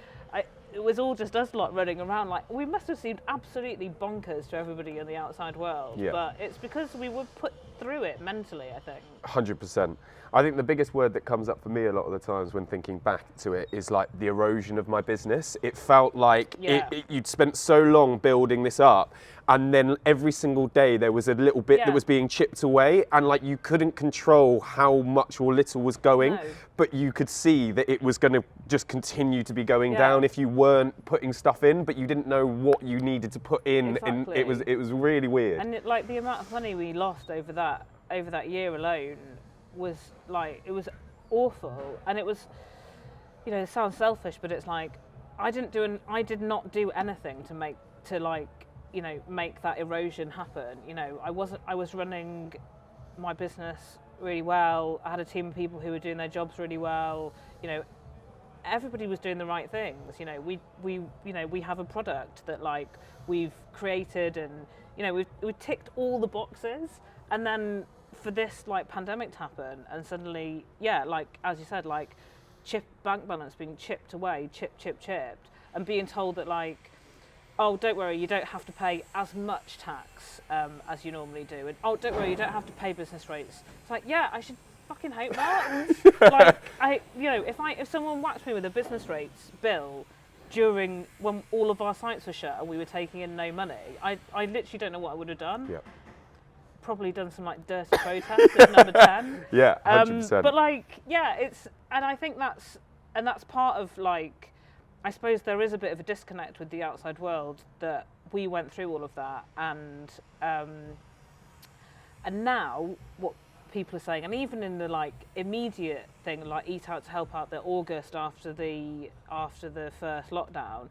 It was all just us lot running around like we must have seemed absolutely bonkers to everybody in the outside world, but it's because we were put through it mentally, I think. 100%. I think the biggest word that comes up for me a lot of the times when thinking back to it is like the erosion of my business. It felt like you'd spent so long building this up, and then every single day there was a little bit that was being chipped away, and like you couldn't control how much or little was going, but you could see that it was going to just continue to be going down if you weren't putting stuff in, but you didn't know what you needed to put in. Exactly. It was really weird. And like the amount of money we lost over that year alone was like, it was awful. And it was, you know, it sounds selfish, but it's like I did not do anything to make that erosion happen. You know, I was running my business really well. I had a team of people who were doing their jobs really well. You know, everybody was doing the right things. You know, we have a product that like we've created, and you know we ticked all the boxes, and then for this like pandemic to happen, and suddenly like as you said, like bank balance being chipped away, chipped, and being told that like, oh, don't worry, you don't have to pay as much tax as you normally do, and oh, don't worry, you don't have to pay business rates. It's like, yeah, I should fucking hope not. Like, if someone whacked me with a business rates bill during when all of our sites were shut and we were taking in no money, I literally don't know what I would have done. Yep. Probably done some like dirty protests at number 10. Yeah, 100%. But like, and I think that's part of like, I suppose there is a bit of a disconnect with the outside world, that we went through all of that, and now what people are saying, and even in the like immediate thing like Eat Out to Help Out, the August after the first lockdown,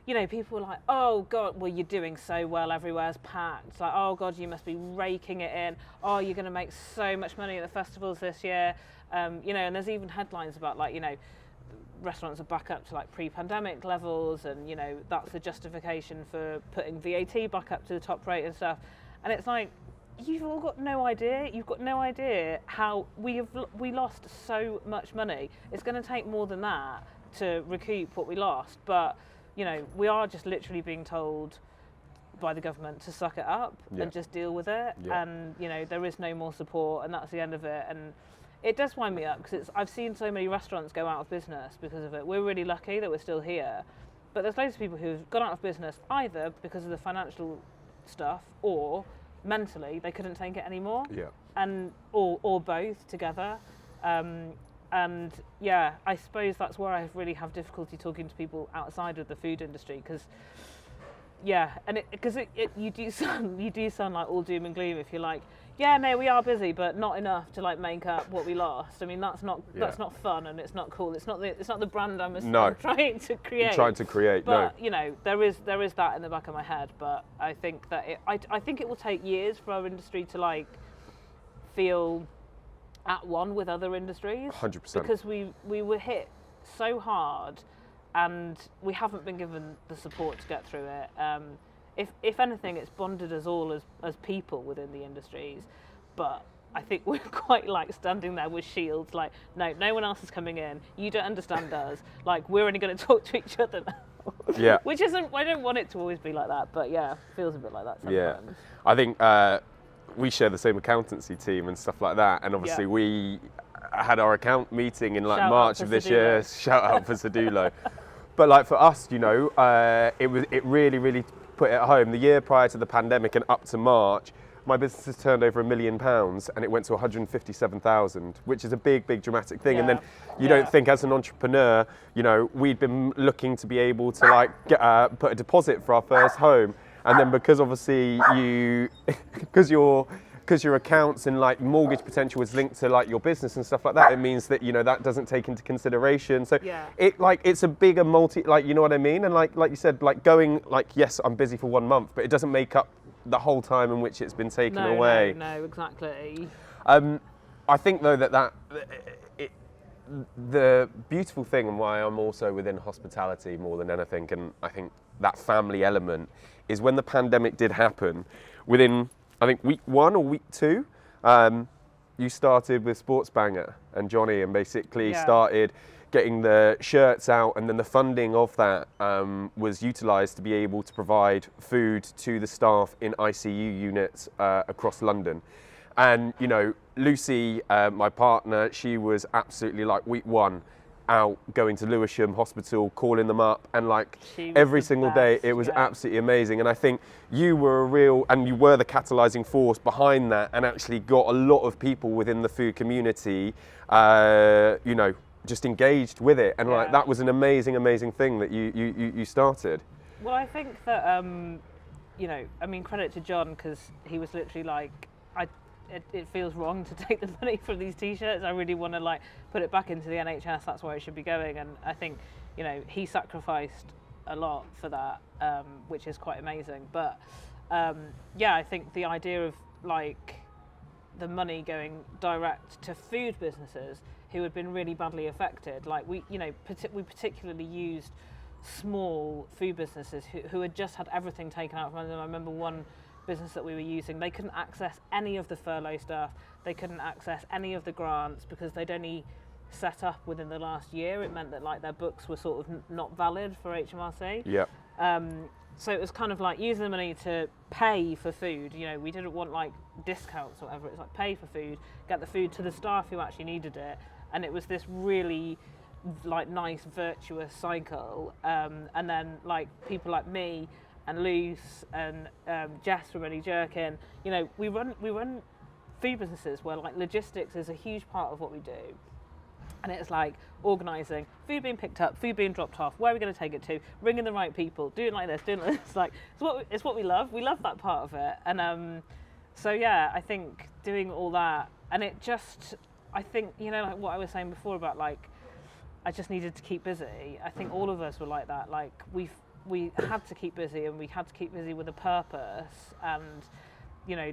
you know, people were like, oh God, well, you're doing so well, everywhere's packed. It's like, oh God, you must be raking it in. Oh, you're going to make so much money at the festivals this year. You know, and there's even headlines about like, you know, restaurants are back up to like pre-pandemic levels, and you know, that's the justification for putting VAT back up to the top rate and stuff. And it's like, you've all got no idea. You've got no idea how we lost so much money. It's going to take more than that to recoup what we lost. But you know, we are just literally being told by the government to suck it up and just deal with it. And you know, there is no more support, and that's the end of it. And it does wind me up, because I've seen so many restaurants go out of business because of it. We're really lucky that we're still here, but there's loads of people who've gone out of business either because of the financial stuff, or mentally they couldn't take it anymore, and or both together. And yeah, I suppose that's where I really have difficulty talking to people outside of the food industry, because you do sound like all doom and gloom if you're like, yeah, no, we are busy, but not enough to like make up what we lost. I mean, that's not fun, and it's not cool. It's not the brand I'm trying to create. You're trying to create, but you know, there is that in the back of my head. But I think that I think it will take years for our industry to like feel at one with other industries. 100%. Because we were hit so hard, and we haven't been given the support to get through it. If anything, it's bonded us all as people within the industries, but I think we're quite like standing there with shields, like, no one else is coming in, you don't understand us, like, we're only going to talk to each other now. Yeah. Which isn't, I don't want it to always be like that, but yeah, it feels a bit like that sometimes. Yeah. I think we share the same accountancy team and stuff like that, and obviously we had our account meeting in like March of this year. Shout out for Sadulo. But like for us, you know, it really put it at home. The year prior to the pandemic and up to March, my business has turned over £1 million, and it went to 157,000, which is a big dramatic thing. And then you don't think, as an entrepreneur, you know, we'd been looking to be able to like put a deposit for our first home, and then because obviously because your accounts and like mortgage potential is linked to like your business and stuff like that, it means that, you know, that doesn't take into consideration. So it's a bigger you know what I mean? And like you said, like going like, yes, I'm busy for 1 month, but it doesn't make up the whole time in which it's been taken away. No, exactly. I think though the beautiful thing, and why I'm also within hospitality more than anything, and I think that family element, is when the pandemic did happen, within I think week 1 or week 2, you started with Sports Banger and Johnny, and basically started getting the shirts out, and then the funding of that was utilised to be able to provide food to the staff in ICU units across London. And you know, Lucy, my partner, she was absolutely like week 1 out going to Lewisham Hospital, calling them up, and like every single day it was absolutely amazing. And I think you were you were the catalysing force behind that, and actually got a lot of people within the food community, you know, just engaged with it. And like that was an amazing thing that you started. Well, I think that you know, I mean, credit to John, because he was literally like, it feels wrong to take the money from these t-shirts. I really want to like put it back into the NHS. That's where it should be going. And I think, you know, he sacrificed a lot for that, which is quite amazing. But yeah, I think the idea of like the money going direct to food businesses who had been really badly affected, like we, you know, we particularly used small food businesses who had just had everything taken out from them. I remember one business that we were using, they couldn't access any of the furlough stuff, they couldn't access any of the grants because they'd only set up within the last year. It meant that like their books were sort of not valid for HMRC. Yeah. So it was kind of like using the money to pay for food. You know, we didn't want like discounts or whatever. It's like pay for food, get the food to the staff who actually needed it, and it was this really like nice virtuous cycle. And then like people like me and Luce and Jess from Any Jerkin, you know, we run food businesses where like logistics is a huge part of what we do, and it's like organising food being picked up, food being dropped off, where are we going to take it to, ringing the right people, doing like this, doing like this. Like it's what we love. We love that part of it, and so yeah, I think doing all that, and it just, I think, you know, like what I was saying before about like I just needed to keep busy. I think all of us were like that. Like we had to keep busy, and we had to keep busy with a purpose. And you know,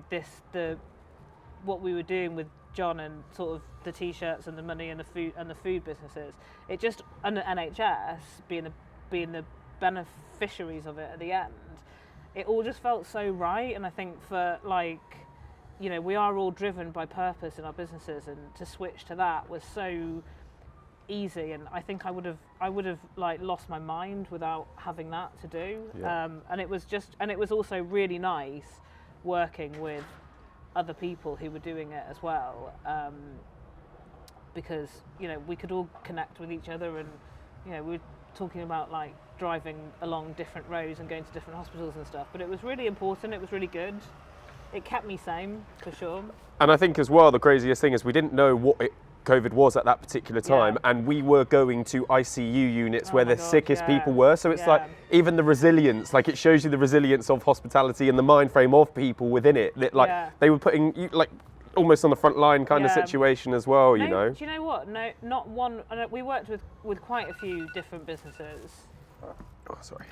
what we were doing with John and sort of the t-shirts and the money and the food businesses, it just, and the NHS being the beneficiaries of it at the end, it all just felt so right. And I think for like, you know, we are all driven by purpose in our businesses, and to switch to that was so easy, and I think I would have like lost my mind without having that to do. And it was also really nice working with other people who were doing it as well, because you know, we could all connect with each other, and you know, we were talking about like driving along different roads and going to different hospitals and stuff, but it was really important. It was really good. It kept me sane for sure. And I think as well, the craziest thing is we didn't know what COVID was at that particular time, and we were going to ICU units where the sickest people were. So it's like even the resilience, like it shows you the resilience of hospitality and the mind frame of people within it. That like they were putting you like almost on the front line kind of situation as well. You know. Do you know what? No, not one. We worked with quite a few different businesses. Oh, sorry.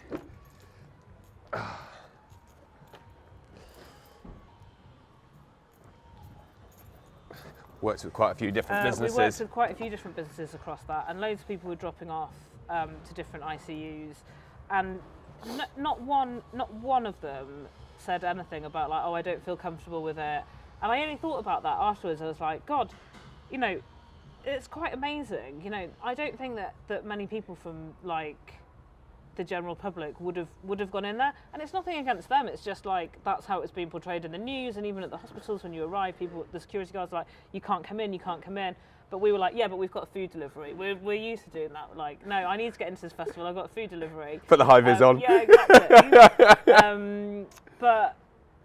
Worked with quite a few different businesses. We worked with quite a few different businesses across that, and loads of people were dropping off to different ICUs, and not one of them said anything about like, oh, I don't feel comfortable with it. And I only thought about that afterwards. I was like, God, you know, it's quite amazing. You know, I don't think that many people from like the general public would have gone in there, and it's nothing against them. It's just like that's how it's been portrayed in the news, and even at the hospitals when you arrive, the security guards are like, you can't come in. But we were like, yeah, but we've got a food delivery. We're used to doing that. Like, no, I need to get into this festival. I've got a food delivery. Put the high vis on. Yeah, exactly. But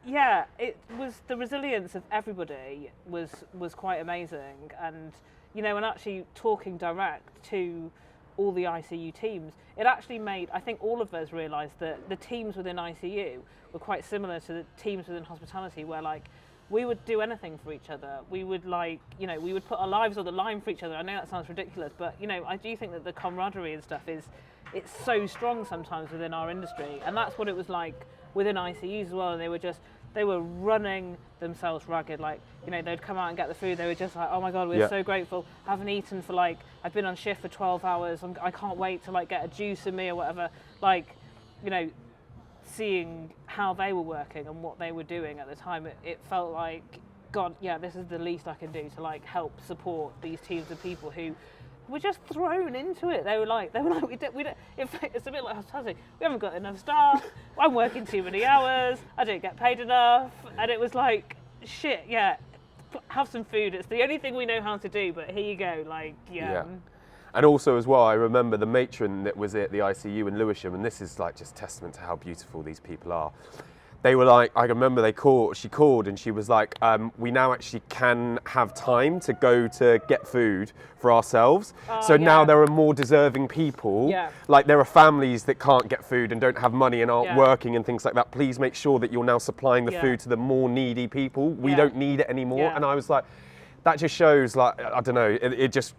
yeah, it was, the resilience of everybody was quite amazing, and you know, and actually talking direct to all the ICU teams, it actually made, I think all of us realised that the teams within ICU were quite similar to the teams within hospitality, where like we would do anything for each other. We would like, you know, we would put our lives on the line for each other. I know that sounds ridiculous, but you know, I do think that the camaraderie and stuff it's so strong sometimes within our industry, and that's what it was like within ICUs as well. And they were running themselves ragged. Like, you know, they'd come out and get the food. They were just like, oh my God, we're so grateful. I haven't eaten for like, I've been on shift for 12 hours. I can't wait to like get a juice in me or whatever. Like, you know, seeing how they were working and what they were doing at the time, it felt like, God, yeah, this is the least I can do to like help support these teams of people who were just thrown into it. They were like, we don't. In fact, it's a bit like hospitality. We haven't got enough staff. I'm working too many hours. I don't get paid enough. And it was like, shit, yeah, have some food. It's the only thing we know how to do. But here you go, like, yeah. And also as well, I remember the matron that was at the ICU in Lewisham, and this is like just testament to how beautiful these people are. They were like, I remember she called and she was like, we now actually can have time to go to get food for ourselves. Now there are more deserving people. Like there are families that can't get food and don't have money and aren't working and things like that. Please make sure that you're now supplying the food to the more needy people. We don't need it anymore. And I was like, that just shows like, I don't know, it just,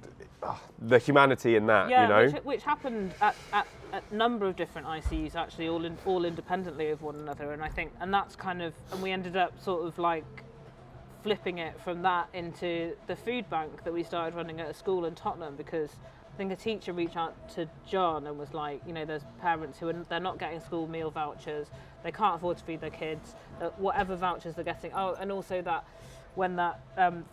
the humanity in that, you know? Which happened at a number of different ICUs actually, all independently of one another, and I think, and that's kind of, and we ended up sort of like flipping it from that into the food bank that we started running at a school in Tottenham, because I think a teacher reached out to John and was like, you know, there's parents who they're not getting school meal vouchers, they can't afford to feed their kids, whatever vouchers they're getting. Oh, and also that when that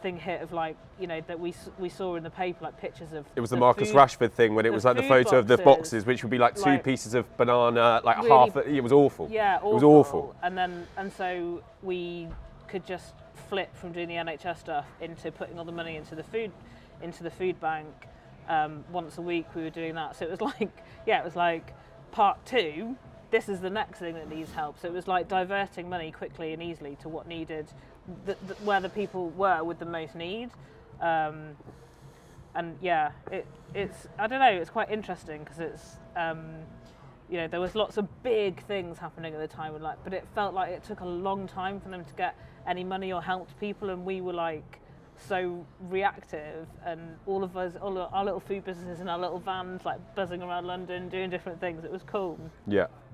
thing hit of like, you know, that we saw in the paper, like pictures of it was the Marcus Rashford thing when it was like the photo of the boxes, which would be like two pieces of banana, like really, half. It was awful. Yeah, awful. It was awful. And so we could just flip from doing the NHS stuff into putting all the money into the food bank. Once a week we were doing that. So it was like, it was like part two. This is the next thing that needs help. So it was like diverting money quickly and easily to what needed, where the people were with the most need. And yeah, it's I don't know, it's quite interesting because it's, you know, there was lots of big things happening at the time, and like, but it felt like it took a long time for them to get any money or help to people, and we were like so reactive, and all of us, all our little food businesses in our little vans, like buzzing around London, doing different things. It was cool.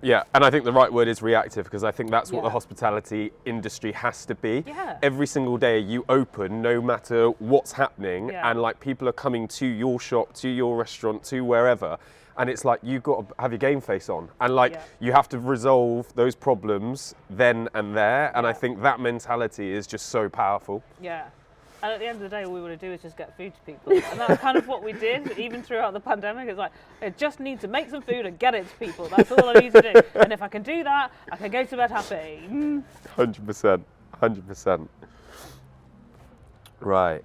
Yeah, and I think the right word is reactive, because I think that's what the hospitality industry has to be. Every single day you open, no matter what's happening, and like people are coming to your shop, to your restaurant, to wherever, and it's like you've got to have your game face on, and like you have to resolve those problems then and there, and I think that mentality is just so powerful. And at the end of the day, all we want to do is just get food to people. And that's kind of what we did, even throughout the pandemic. It's like, I just need to make some food and get it to people. That's all I need to do. And if I can do that, I can go to bed happy. 100%. 100%. Right.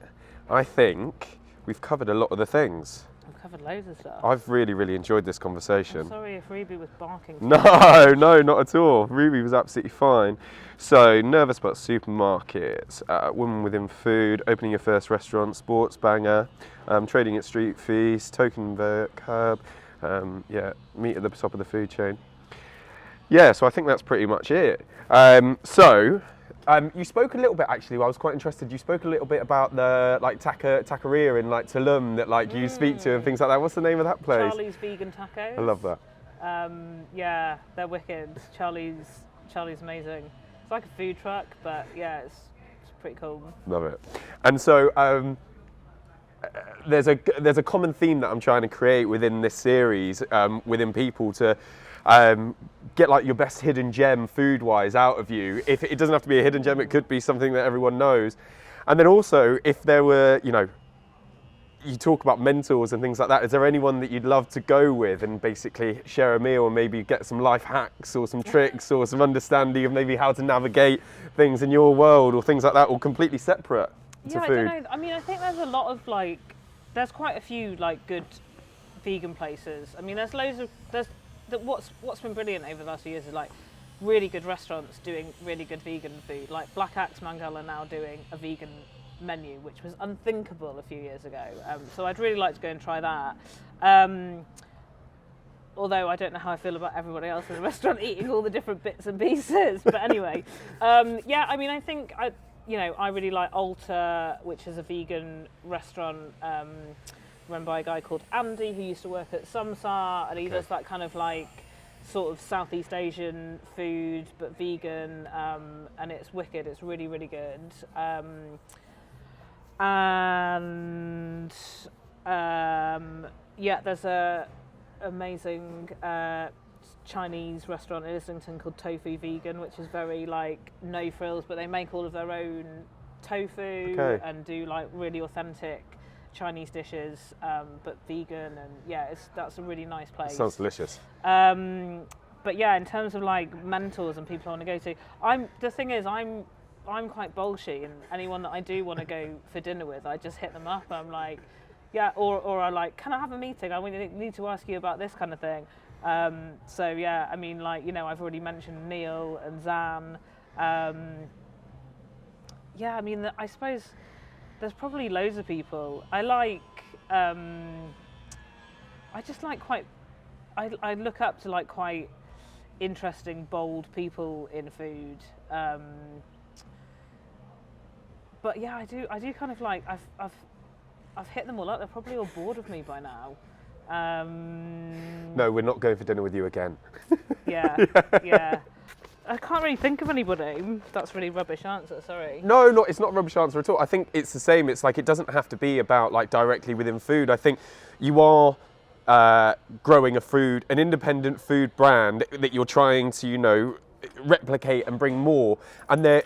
I think we've covered a lot of the things. I've covered loads of stuff. I've really, really enjoyed this conversation. I'm sorry if Ruby was barking. No, not at all. Ruby was absolutely fine. So, nervous about supermarkets, women within food, opening your first restaurant, sports banger, trading at street feast, token KERB, meat at the top of the food chain. Yeah, so I think that's pretty much it. You spoke a little bit, actually. I was quite interested. You spoke a little bit about the like taqueria in like Tulum that like you speak to and things like that. What's the name of that place? Charlie's Vegan Tacos. I love that. Yeah, they're wicked. Charlie's amazing. It's like a food truck, but yeah, it's pretty cool. Love it. And so there's a common theme that I'm trying to create within this series, within people to get like your best hidden gem food-wise out of you. If it doesn't have to be a hidden gem, it could be something that everyone knows. And then also, if there were, you know, you talk about mentors and things like that, is there anyone that you'd love to go with and basically share a meal and maybe get some life hacks or some tricks or some understanding of maybe how to navigate things in your world or things like that, or completely separate to food? I don't know. I mean, I think there's a lot of like, there's quite a few like good vegan places. I mean, there's loads of, what's been brilliant over the last few years is like really good restaurants doing really good vegan food. Like Black Axe Mangal are now doing a vegan menu, which was unthinkable a few years ago. So I'd really like to go and try that. Although I don't know how I feel about everybody else in the restaurant eating all the different bits and pieces. But anyway, yeah, I mean, I think I really like Alter, which is a vegan restaurant run by a guy called Andy who used to work at Sumsar, and he does that kind of like sort of Southeast Asian food, but vegan, and it's wicked. It's really, really good. And yeah, there's a amazing Chinese restaurant in Islington called Tofu Vegan, which is very like no frills, but they make all of their own tofu and do like really authentic Chinese dishes, but vegan, and yeah, that's a really nice place. Sounds delicious. But yeah, in terms of like mentors and people I want to go to, the thing is I'm quite bolshy, and anyone that I do want to go for dinner with, I just hit them up. I'm like, yeah, or I like, can I have a meeting? I need to ask you about this kind of thing. So yeah, I mean, like, you know, I've already mentioned Neil and Zan. Yeah, I mean, I suppose there's probably loads of people. I like, I just like I look up to like quite interesting, bold people in food. But yeah, I do kind of like, I've hit them all up. They're probably all bored of me by now. No, we're not going for dinner with you again. Yeah. I can't really think of anybody. That's a really rubbish answer, sorry. No, it's not a rubbish answer at all. I think it's the same. It's like, it doesn't have to be about like directly within food. I think you are growing an independent food brand that you're trying to, you know, replicate and bring more. And there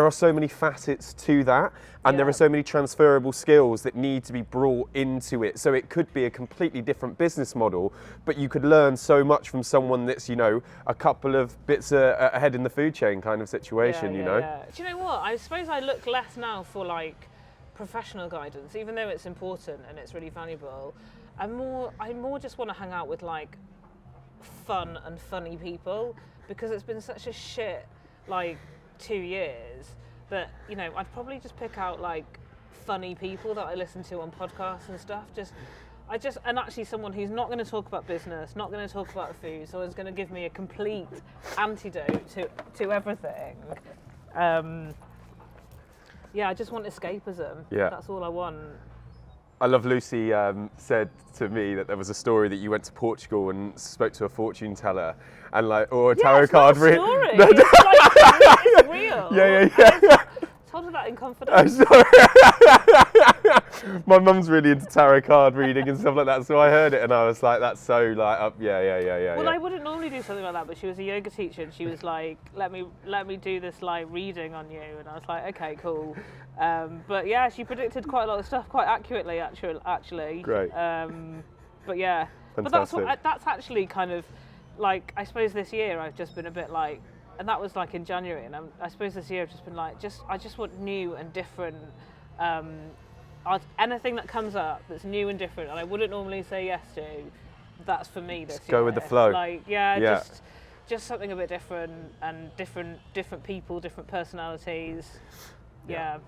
are so many facets to that, and there are so many transferable skills that need to be brought into it. So it could be a completely different business model, but you could learn so much from someone that's, you know, a couple of bits ahead in the food chain kind of situation, you know? Yeah. Do you know what? I suppose I look less now for like professional guidance, even though it's important and it's really valuable. I more just want to hang out with like fun and funny people, because it's been such a shit like 2 years that, you know, I'd probably just pick out like funny people that I listen to on podcasts and stuff. And actually someone who's not going to talk about business, not going to talk about food, so is going to give me a complete antidote to everything. Yeah, I just want escapism. Yeah. That's all I want. I love Lucy said to me that there was a story that you went to Portugal and spoke to a fortune teller and like, or a tarot card reader. It's real. Yeah. I told her that in confidence. I'm sorry. My mum's really into tarot card reading and stuff like that, so I heard it and I was like, that's so like up. Yeah. Well, I wouldn't normally do something like that, but she was a yoga teacher and she was like, let me do this like reading on you, and I was like, okay, cool. But yeah, she predicted quite a lot of stuff quite accurately, actually. Great. But yeah, Fantastic. but that's actually kind of like, I suppose this year I've just been a bit like, and that was like in January, and I suppose this year I've just been like, I just want new and different. Anything that comes up that's new and different, and I wouldn't normally say yes to, that's for me this year. Go with the flow. Like, just something a bit different, and different people, different personalities. Yeah.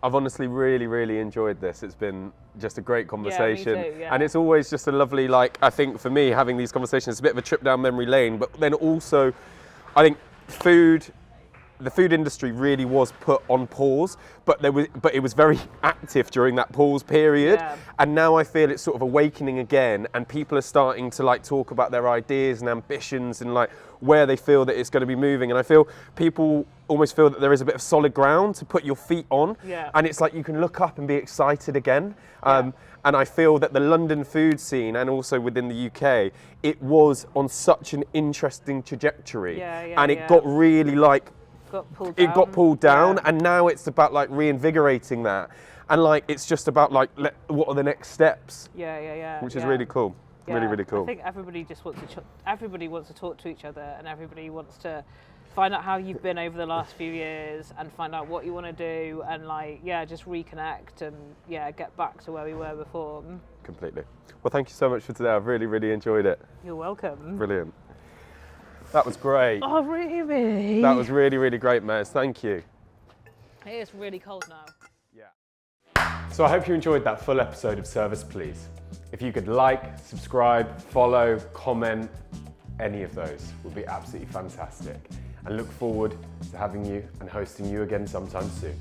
I've honestly really enjoyed this. It's been just a great conversation. Yeah, me too, yeah. And it's always just a lovely, like, I think for me, having these conversations, it's a bit of a trip down memory lane, but then also, I think the food industry really was put on pause, but it was very active during that pause period. Yeah. And now I feel it's sort of awakening again, and people are starting to like talk about their ideas and ambitions and like where they feel that it's going to be moving. And I feel people almost feel that there is a bit of solid ground to put your feet on. Yeah. And it's like you can look up and be excited again. And I feel that the London food scene, and also within the UK, it was on such an interesting trajectory. And it got really like, it got pulled down, and now it's about like reinvigorating that, and like it's just about like what are the next steps, which is really cool. Really cool. I think everybody just wants to talk to each other, and everybody wants to find out how you've been over the last few years, and find out what you want to do, and like just reconnect and get back to where we were before. Completely. Well, thank you so much for today. I've really enjoyed it. You're welcome. Brilliant. That was great. Oh, really? That was really great, Mez. Thank you. It is really cold now. Yeah. So I hope you enjoyed that full episode of Service Please. If you could like, subscribe, follow, comment, any of those would be absolutely fantastic. And look forward to having you and hosting you again sometime soon.